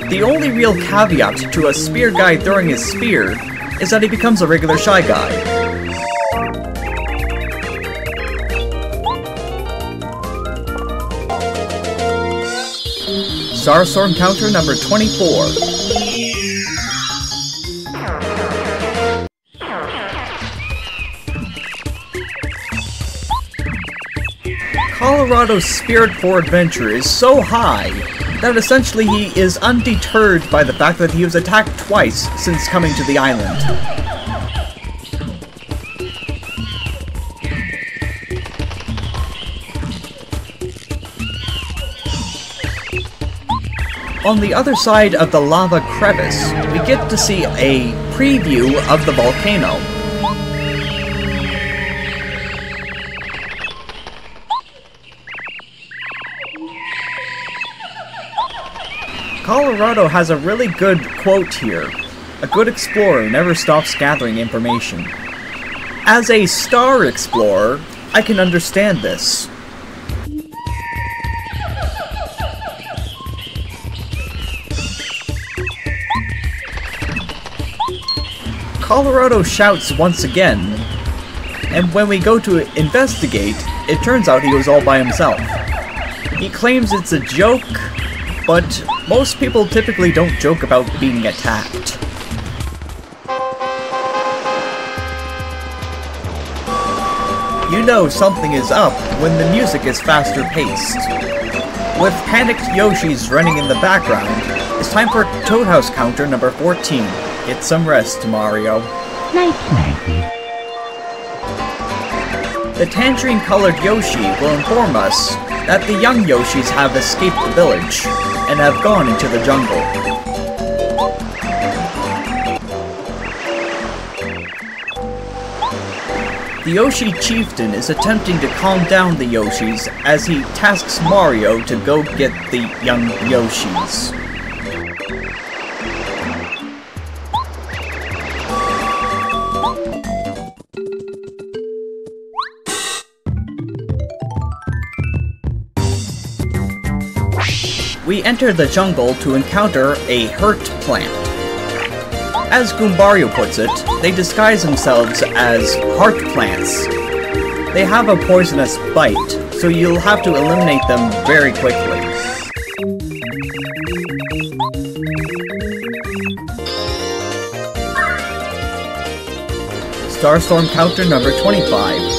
The only real caveat to a Spear Guy throwing his spear is that he becomes a regular Shy Guy. Starstorm counter number 24. Colorado's spirit for adventure is so high that essentially he is undeterred by the fact that he was attacked twice since coming to the island. On the other side of the lava crevice, we get to see a preview of the volcano. Colorado has a really good quote here. A good explorer never stops gathering information. As a star explorer, I can understand this. Colorado shouts once again, and when we go to investigate, it turns out he was all by himself. He claims it's a joke, but most people typically don't joke about being attacked. You know something is up when the music is faster paced. With panicked Yoshis running in the background, it's time for Toad House counter number 14. Get some rest, Mario. The tangerine-colored Yoshi will inform us that the young Yoshis have escaped the village and have gone into the jungle. The Yoshi chieftain is attempting to calm down the Yoshis as he tasks Mario to go get the young Yoshis. We enter the jungle to encounter a hurt plant. As Goombario puts it, they disguise themselves as heart plants. They have a poisonous bite, so you'll have to eliminate them very quickly. Starstorm counter number 25.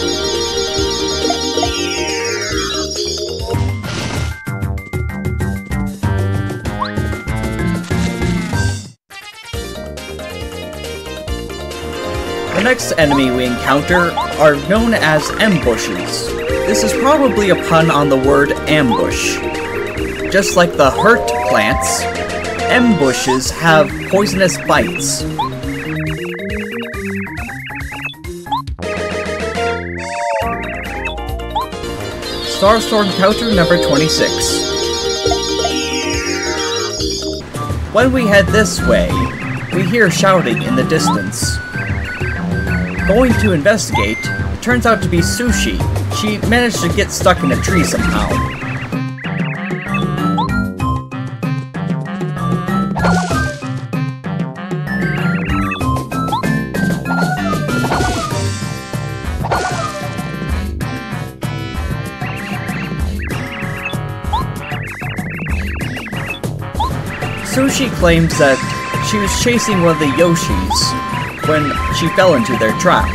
The next enemy we encounter are known as ambushes. This is probably a pun on the word ambush. Just like the hurt plants, ambushes have poisonous bites. Starstorm counter number 26. When we head this way, we hear shouting in the distance. Going to investigate, it turns out to be Sushi. She managed to get stuck in a tree somehow. Sushi claims that she was chasing one of the Yoshis when she fell into their trap.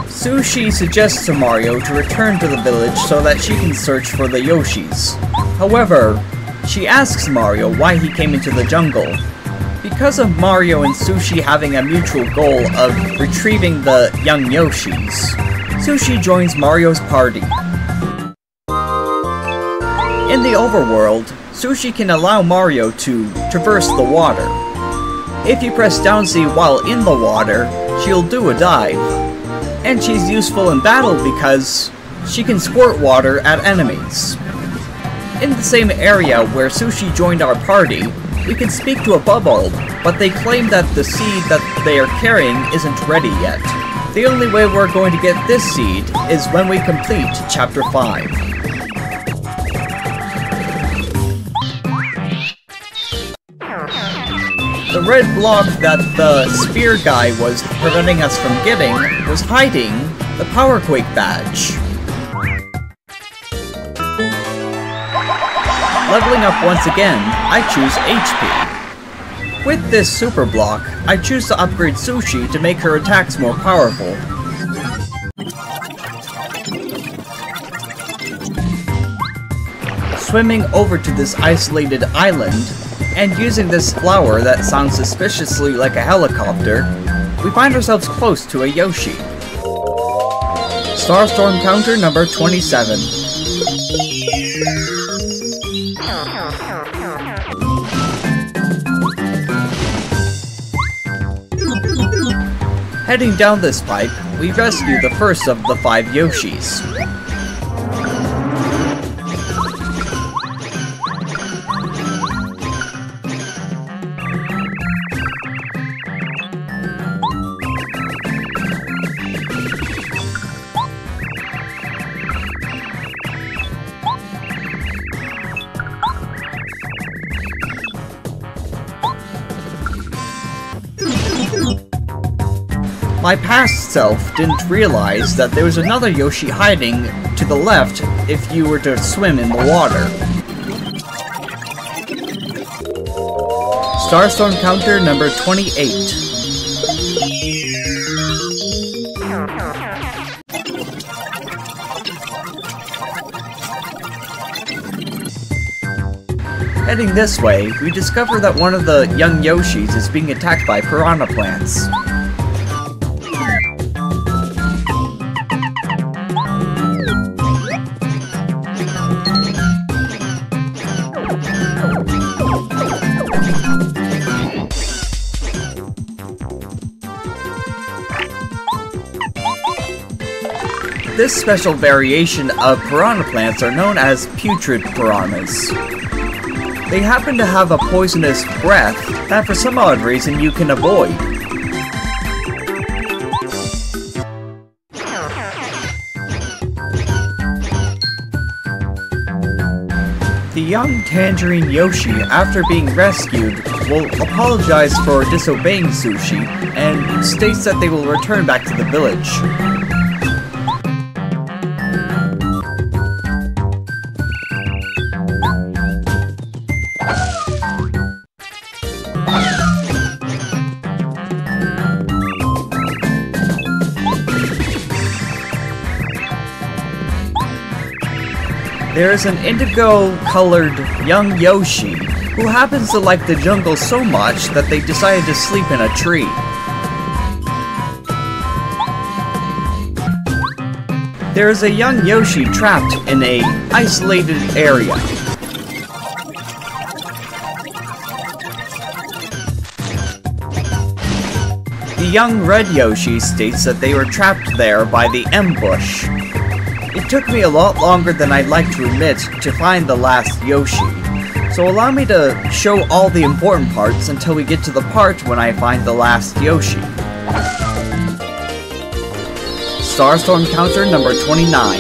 Sushi suggests to Mario to return to the village so that she can search for the Yoshis. However, she asks Mario why he came into the jungle. Because of Mario and Sushi having a mutual goal of retrieving the young Yoshis, Sushi joins Mario's party. In the overworld, Sushi can allow Mario to traverse the water. If you press down C while in the water, she'll do a dive. And she's useful in battle because she can squirt water at enemies. In the same area where Sushi joined our party, we can speak to a bubble, but they claim that the seed that they are carrying isn't ready yet. The only way we're going to get this seed is when we complete Chapter 5. The red block that the spear guy was preventing us from getting was hiding the Power Quake badge. Leveling up once again, I choose HP. With this super block, I choose to upgrade Sushi to make her attacks more powerful. Swimming over to this isolated island, and using this flower that sounds suspiciously like a helicopter, we find ourselves close to a Yoshi. Starstorm counter number 27. Heading down this pipe, we rescue the first of the 5 Yoshis. My past self didn't realize that there was another Yoshi hiding to the left if you were to swim in the water. Starstorm counter number 28. Heading this way, we discover that one of the young Yoshis is being attacked by piranha plants. This special variation of piranha plants are known as putrid piranhas. They happen to have a poisonous breath that for some odd reason you can avoid. The young Tangerine Yoshi, after being rescued, will apologize for disobeying Sushi and states that they will return back to the village. There is an indigo-colored young Yoshi who happens to like the jungle so much that they decided to sleep in a tree. There is a young Yoshi trapped in an isolated area. The young red Yoshi states that they were trapped there by the ambush. It took me a lot longer than I'd like to admit to find the last Yoshi, so allow me to show all the important parts until we get to the part when I find the last Yoshi. Starstorm counter number 29.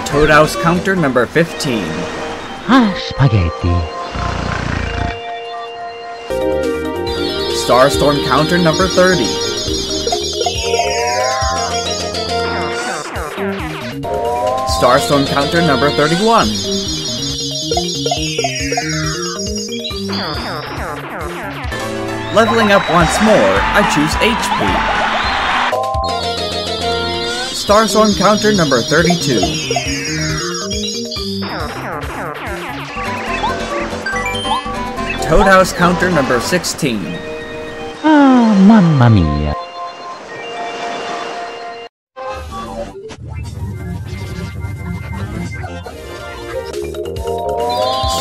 Toad House counter number 15. Spaghetti. Starstorm counter number 30. Starstorm counter number 31. Leveling up once more, I choose HP. Starstorm counter number 32. Toad House counter number 16. Ah, mamma mia.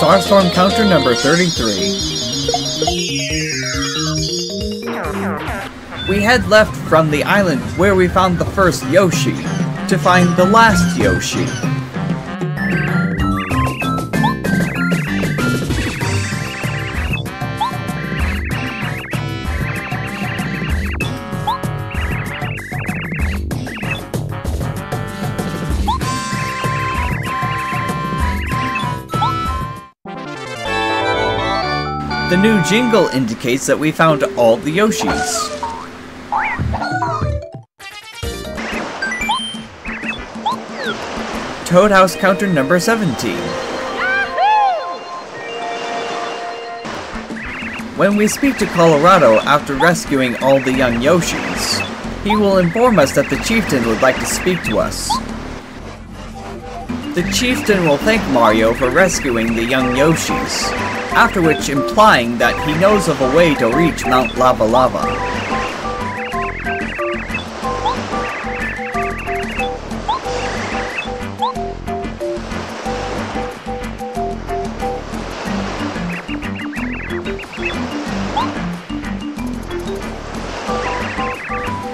Starstorm counter number 33. We head left from the island where we found the first Yoshi, to find the last Yoshi. The new jingle indicates that we found all the Yoshis. Toad House counter number 17. When we speak to Colorado after rescuing all the young Yoshis, he will inform us that the chieftain would like to speak to us. The chieftain will thank Mario for rescuing the young Yoshis, after which implying that he knows of a way to reach Mount Lava Lava.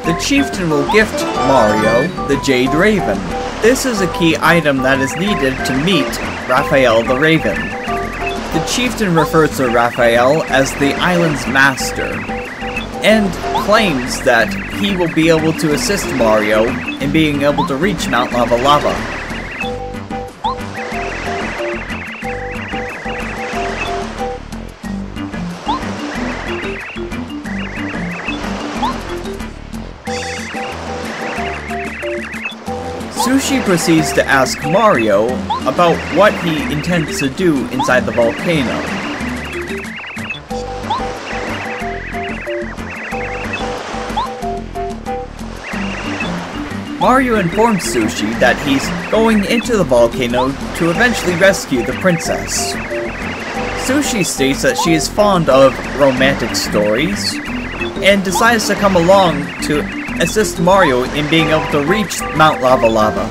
The chieftain will gift Mario the Jade Raven. This is a key item that is needed to meet Raphael the Raven. The chieftain refers to Raphael as the island's master, and claims that he will be able to assist Mario in being able to reach Mount Lava Lava. Sushi proceeds to ask Mario about what he intends to do inside the volcano. Mario informs Sushi that he's going into the volcano to eventually rescue the princess. Sushi states that she is fond of romantic stories, and decides to come along to assist Mario in being able to reach Mount Lava Lava.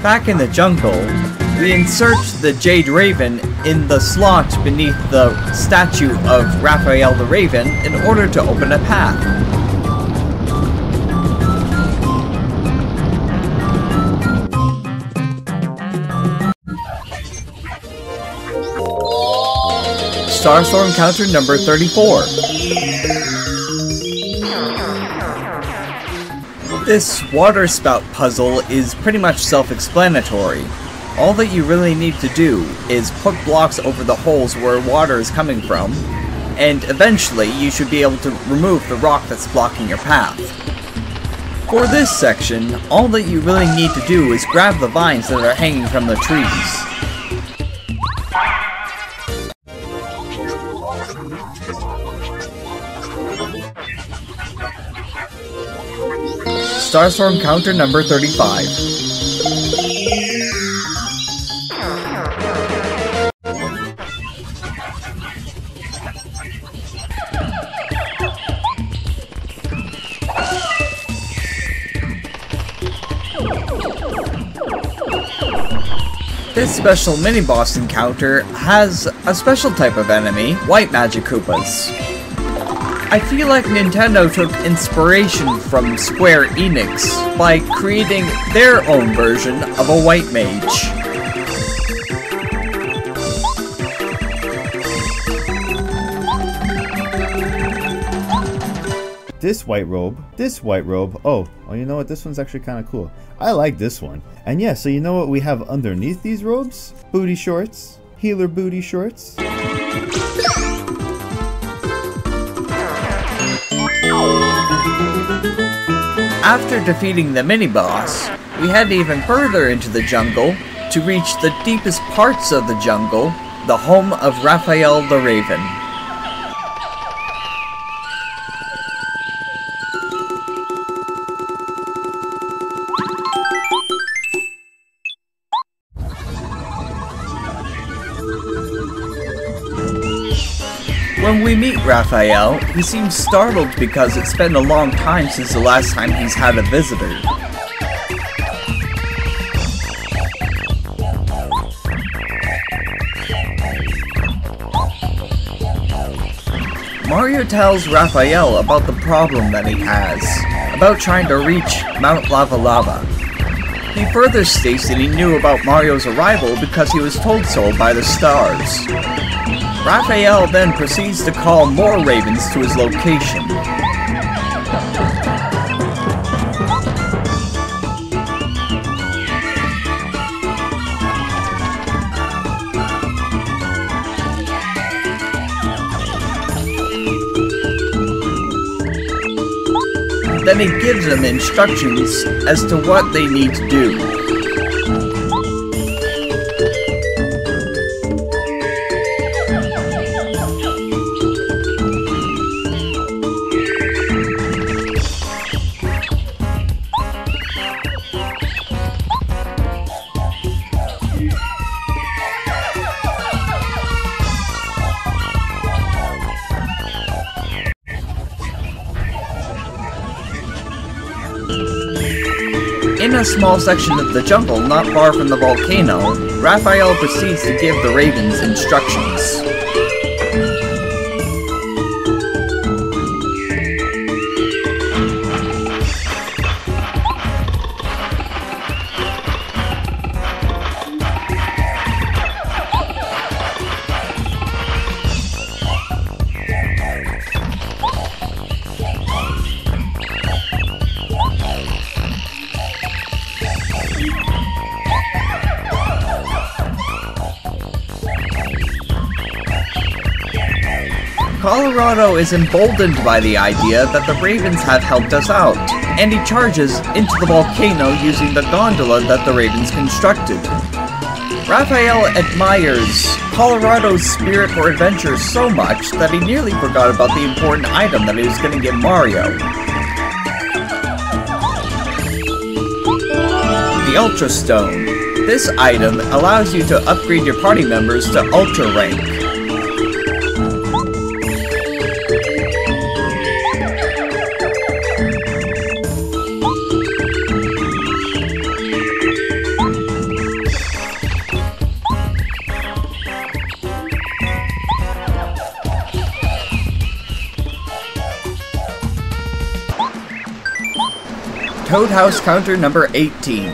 Back in the jungle, we insert the Jade Raven in the slot beneath the statue of Raphael the Raven in order to open a path. Starstorm counter number 34. This water spout puzzle is pretty much self-explanatory. All that you really need to do is put blocks over the holes where water is coming from, and eventually you should be able to remove the rock that's blocking your path. For this section, all that you really need to do is grab the vines that are hanging from the trees. Starstorm counter number 35. This special mini-boss encounter has a special type of enemy, White Magic Koopas. I feel like Nintendo took inspiration from Square Enix by creating their own version of a white mage. This white robe, oh, you know what, this one's actually kind of cool. I like this one. And yeah, so you know what we have underneath these robes? Booty shorts, healer booty shorts. After defeating the mini-boss, we head even further into the jungle to reach the deepest parts of the jungle, the home of Raphael the Raven. When we meet Raphael, he seems startled because it's been a long time since the last time he's had a visitor. Mario tells Raphael about the problem that he has, about trying to reach Mount Lava Lava. He further states that he knew about Mario's arrival because he was told so by the stars. Raphael then proceeds to call more ravens to his location. Then he gives them instructions as to what they need to do. In a small section of the jungle not far from the volcano, Raphael proceeds to give the ravens instructions. Colorado is emboldened by the idea that the ravens have helped us out, and he charges into the volcano using the gondola that the ravens constructed. Raphael admires Colorado's spirit for adventure so much that he nearly forgot about the important item that he was going to give Mario. The Ultra Stone. This item allows you to upgrade your party members to Ultra rank. Toad House counter number 18.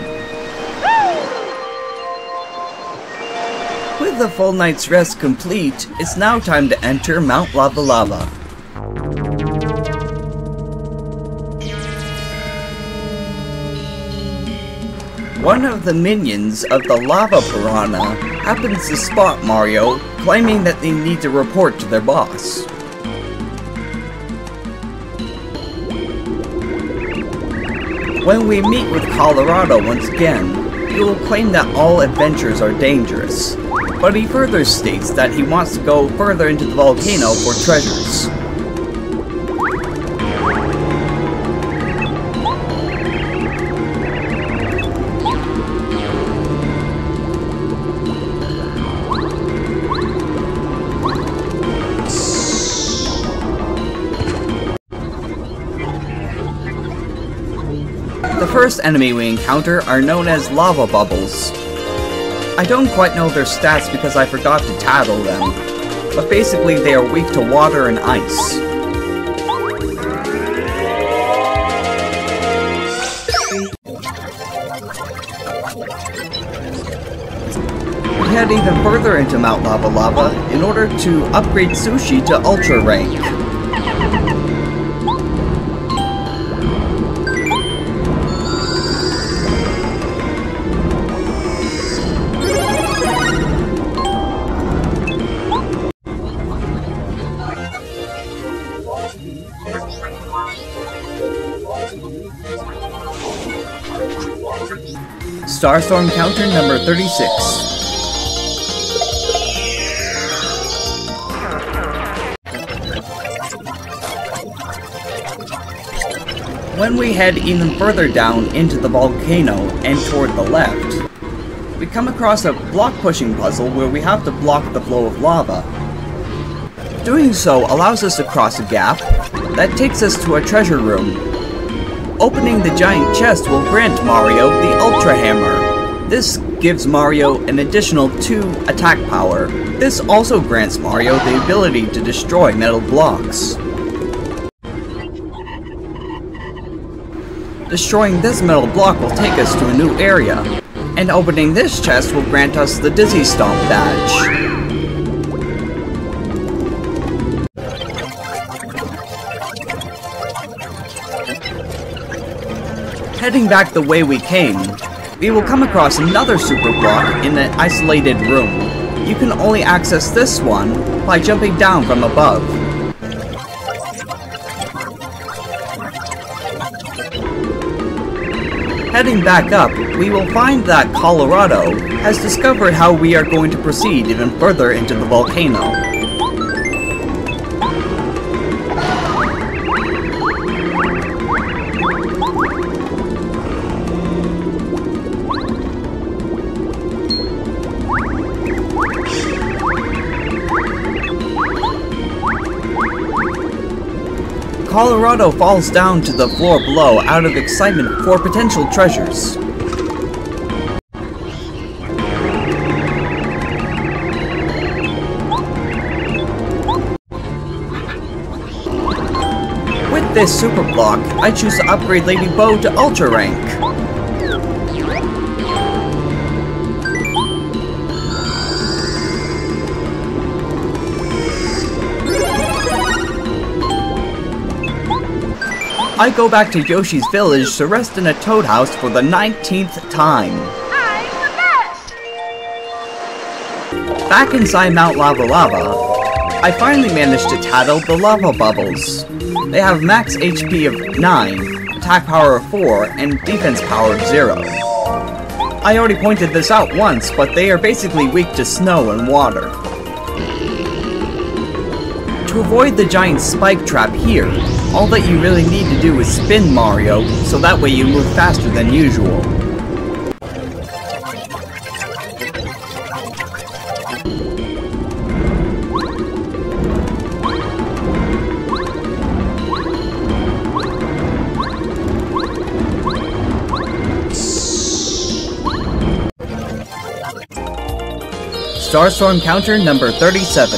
With the full night's rest complete, it's now time to enter Mount Lava Lava. One of the minions of the Lava Piranha happens to spot Mario, claiming that they need to report to their boss. When we meet with Colorado once again, he will claim that all adventures are dangerous, but he further states that he wants to go further into the volcano for treasures. The first enemy we encounter are known as lava bubbles. I don't quite know their stats because I forgot to tattle them, but basically they are weak to water and ice. We head even further into Mount Lava Lava in order to upgrade Sushi to Ultra rank. Starstorm counter number 36. When we head even further down into the volcano and toward the left, we come across a block pushing puzzle where we have to block the flow of lava. Doing so allows us to cross a gap that takes us to a treasure room. Opening the giant chest will grant Mario the Ultra Hammer. This gives Mario an additional 2 attack power. This also grants Mario the ability to destroy metal blocks. Destroying this metal block will take us to a new area, and opening this chest will grant us the Dizzy Stomp badge. Heading back the way we came, we will come across another super block in an isolated room. You can only access this one by jumping down from above. Heading back up, we will find that Colorado has discovered how we are going to proceed even further into the volcano. Colorado falls down to the floor below out of excitement for potential treasures. With this super block, I choose to upgrade Lady Bow to Ultra Rank. I go back to Yoshi's village to rest in a toad house for the 19th time. I'm the best! Back inside Mount Lava Lava, I finally managed to tattle the lava bubbles. They have max HP of 9, attack power of 4, and defense power of 0. I already pointed this out once, but they are basically weak to snow and water. To avoid the giant spike trap here, all that you really need to do is spin Mario, so that way you move faster than usual. Starstorm counter number 37.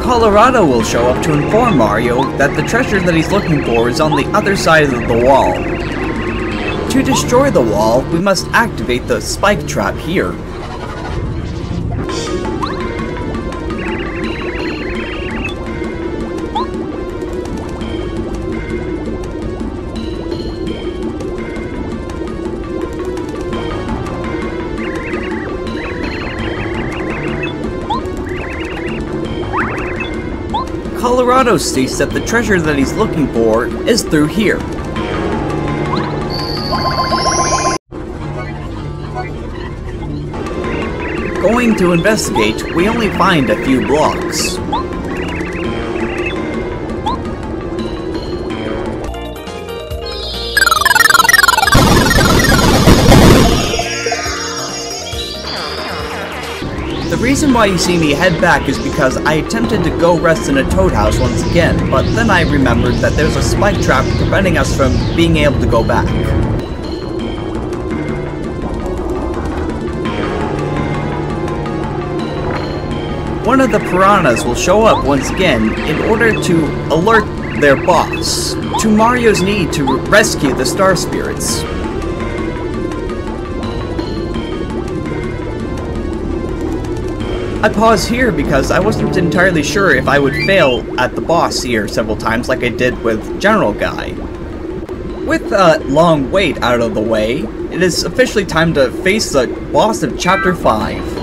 Colorado will show up to inform Mario that the treasure that he's looking for is on the other side of the wall. To destroy the wall, we must activate the spike trap here. Colorado states that the treasure that he's looking for is through here. Going to investigate, we only find a few blocks. The reason why you see me head back is because I attempted to go rest in a toad house once again, but then I remembered that there's a spike trap preventing us from being able to go back. One of the piranhas will show up once again in order to alert their boss to Mario's need to rescue the Star Spirits. I pause here because I wasn't entirely sure if I would fail at the boss here several times like I did with General Guy. With that long wait out of the way, it is officially time to face the boss of Chapter 5.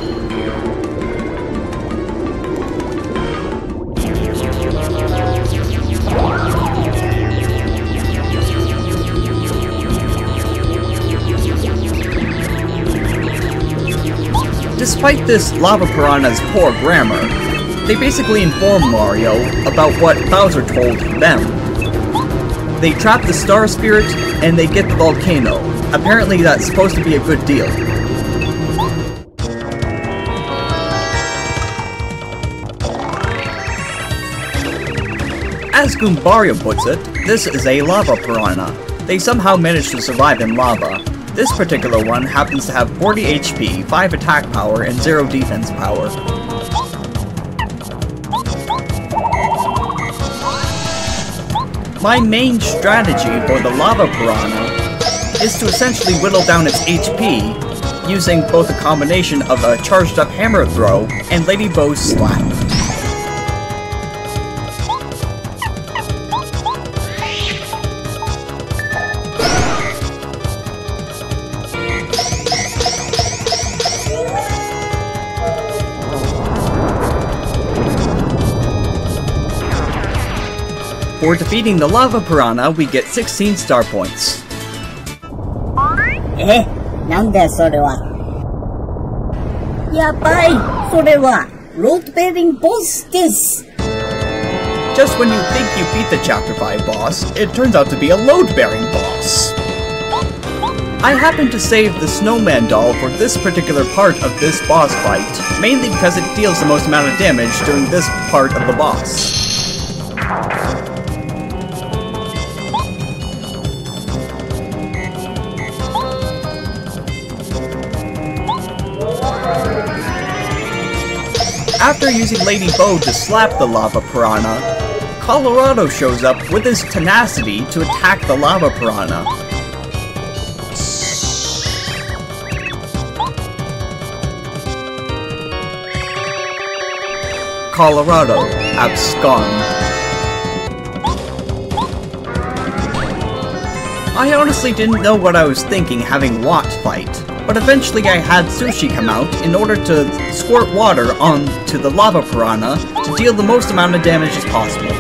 Despite this Lava Piranha's poor grammar, they basically inform Mario about what Bowser told them. They trap the Star Spirit, and they get the volcano. Apparently that's supposed to be a good deal. As Goombario puts it, this is a Lava Piranha. They somehow managed to survive in lava. This particular one happens to have 40 HP, 5 attack power, and 0 defense power. My main strategy for the Lava Piranha is to essentially whittle down its HP using both a combination of a charged up hammer throw and Lady Bow's slap. For defeating the Lava Piranha, we get 16 star points. なんだそれは。やばい、それはロードベリングボスです。 Just when you think you beat the Chapter 5 boss, it turns out to be a load-bearing boss. I happened to save the Snowman doll for this particular part of this boss fight, mainly because it deals the most amount of damage during this part of the boss. After using Lady Bow to slap the Lava Piranha, Colorado shows up with his tenacity to attack the Lava Piranha. Colorado abscond. I honestly didn't know what I was thinking having Watt fight, but eventually I had Sushi come out in order to squirt water onto the Lava Piranha to deal the most amount of damage as possible.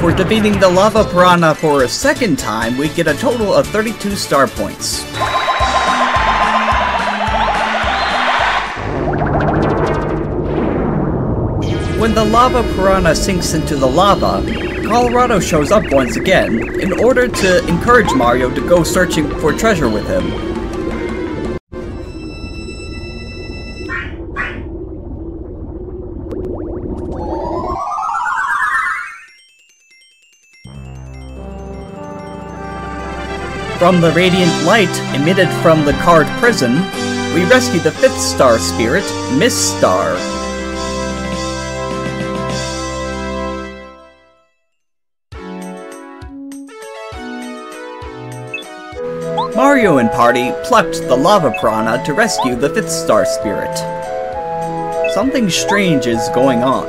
For defeating the Lava Piranha for a second time, we get a total of 32 star points. When the Lava Piranha sinks into the lava, Colorado shows up once again in order to encourage Mario to go searching for treasure with him. From the radiant light emitted from the Card Prison, we rescue the 5th star spirit, Miss Star. Mario and party plucked the Lava Piranha to rescue the 5th star spirit. Something strange is going on.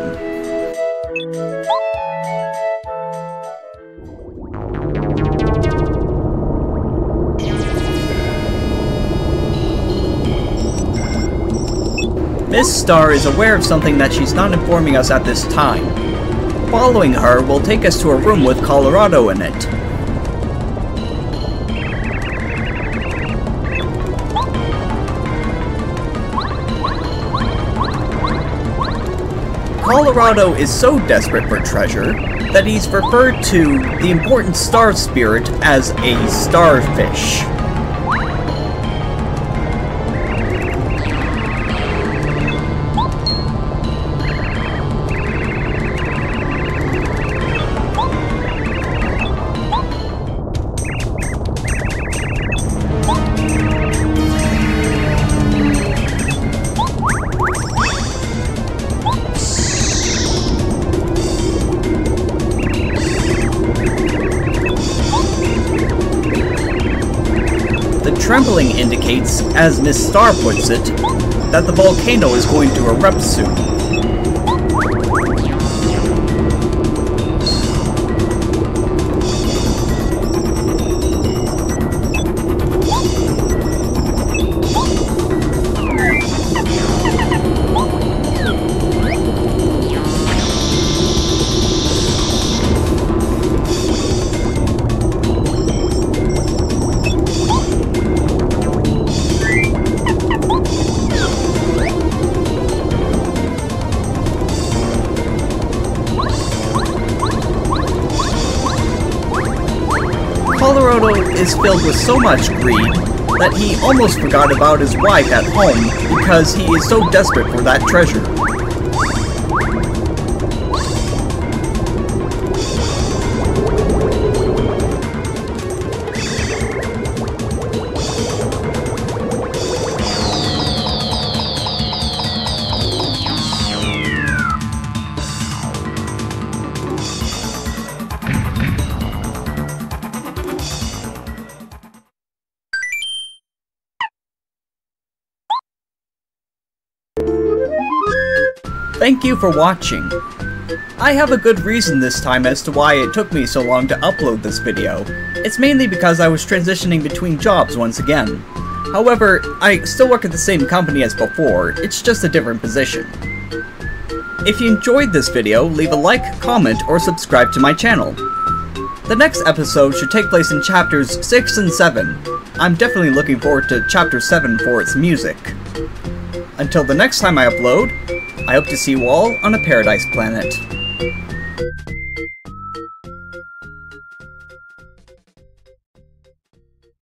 Miss Star is aware of something that she's not informing us at this time. Following her will take us to a room with Colorado in it. Colorado is so desperate for treasure that he's referred to the important star spirit as a starfish. Trembling indicates, as Miss Star puts it, that the volcano is going to erupt soon. Colorado is filled with so much greed that he almost forgot about his wife at home because he is so desperate for that treasure. Thank you for watching. I have a good reason this time as to why it took me so long to upload this video. It's mainly because I was transitioning between jobs once again. However, I still work at the same company as before, it's just a different position. If you enjoyed this video, leave a like, comment, or subscribe to my channel. The next episode should take place in chapters 6 and 7. I'm definitely looking forward to chapter 7 for its music. Until the next time I upload, I hope to see you all on a paradise planet.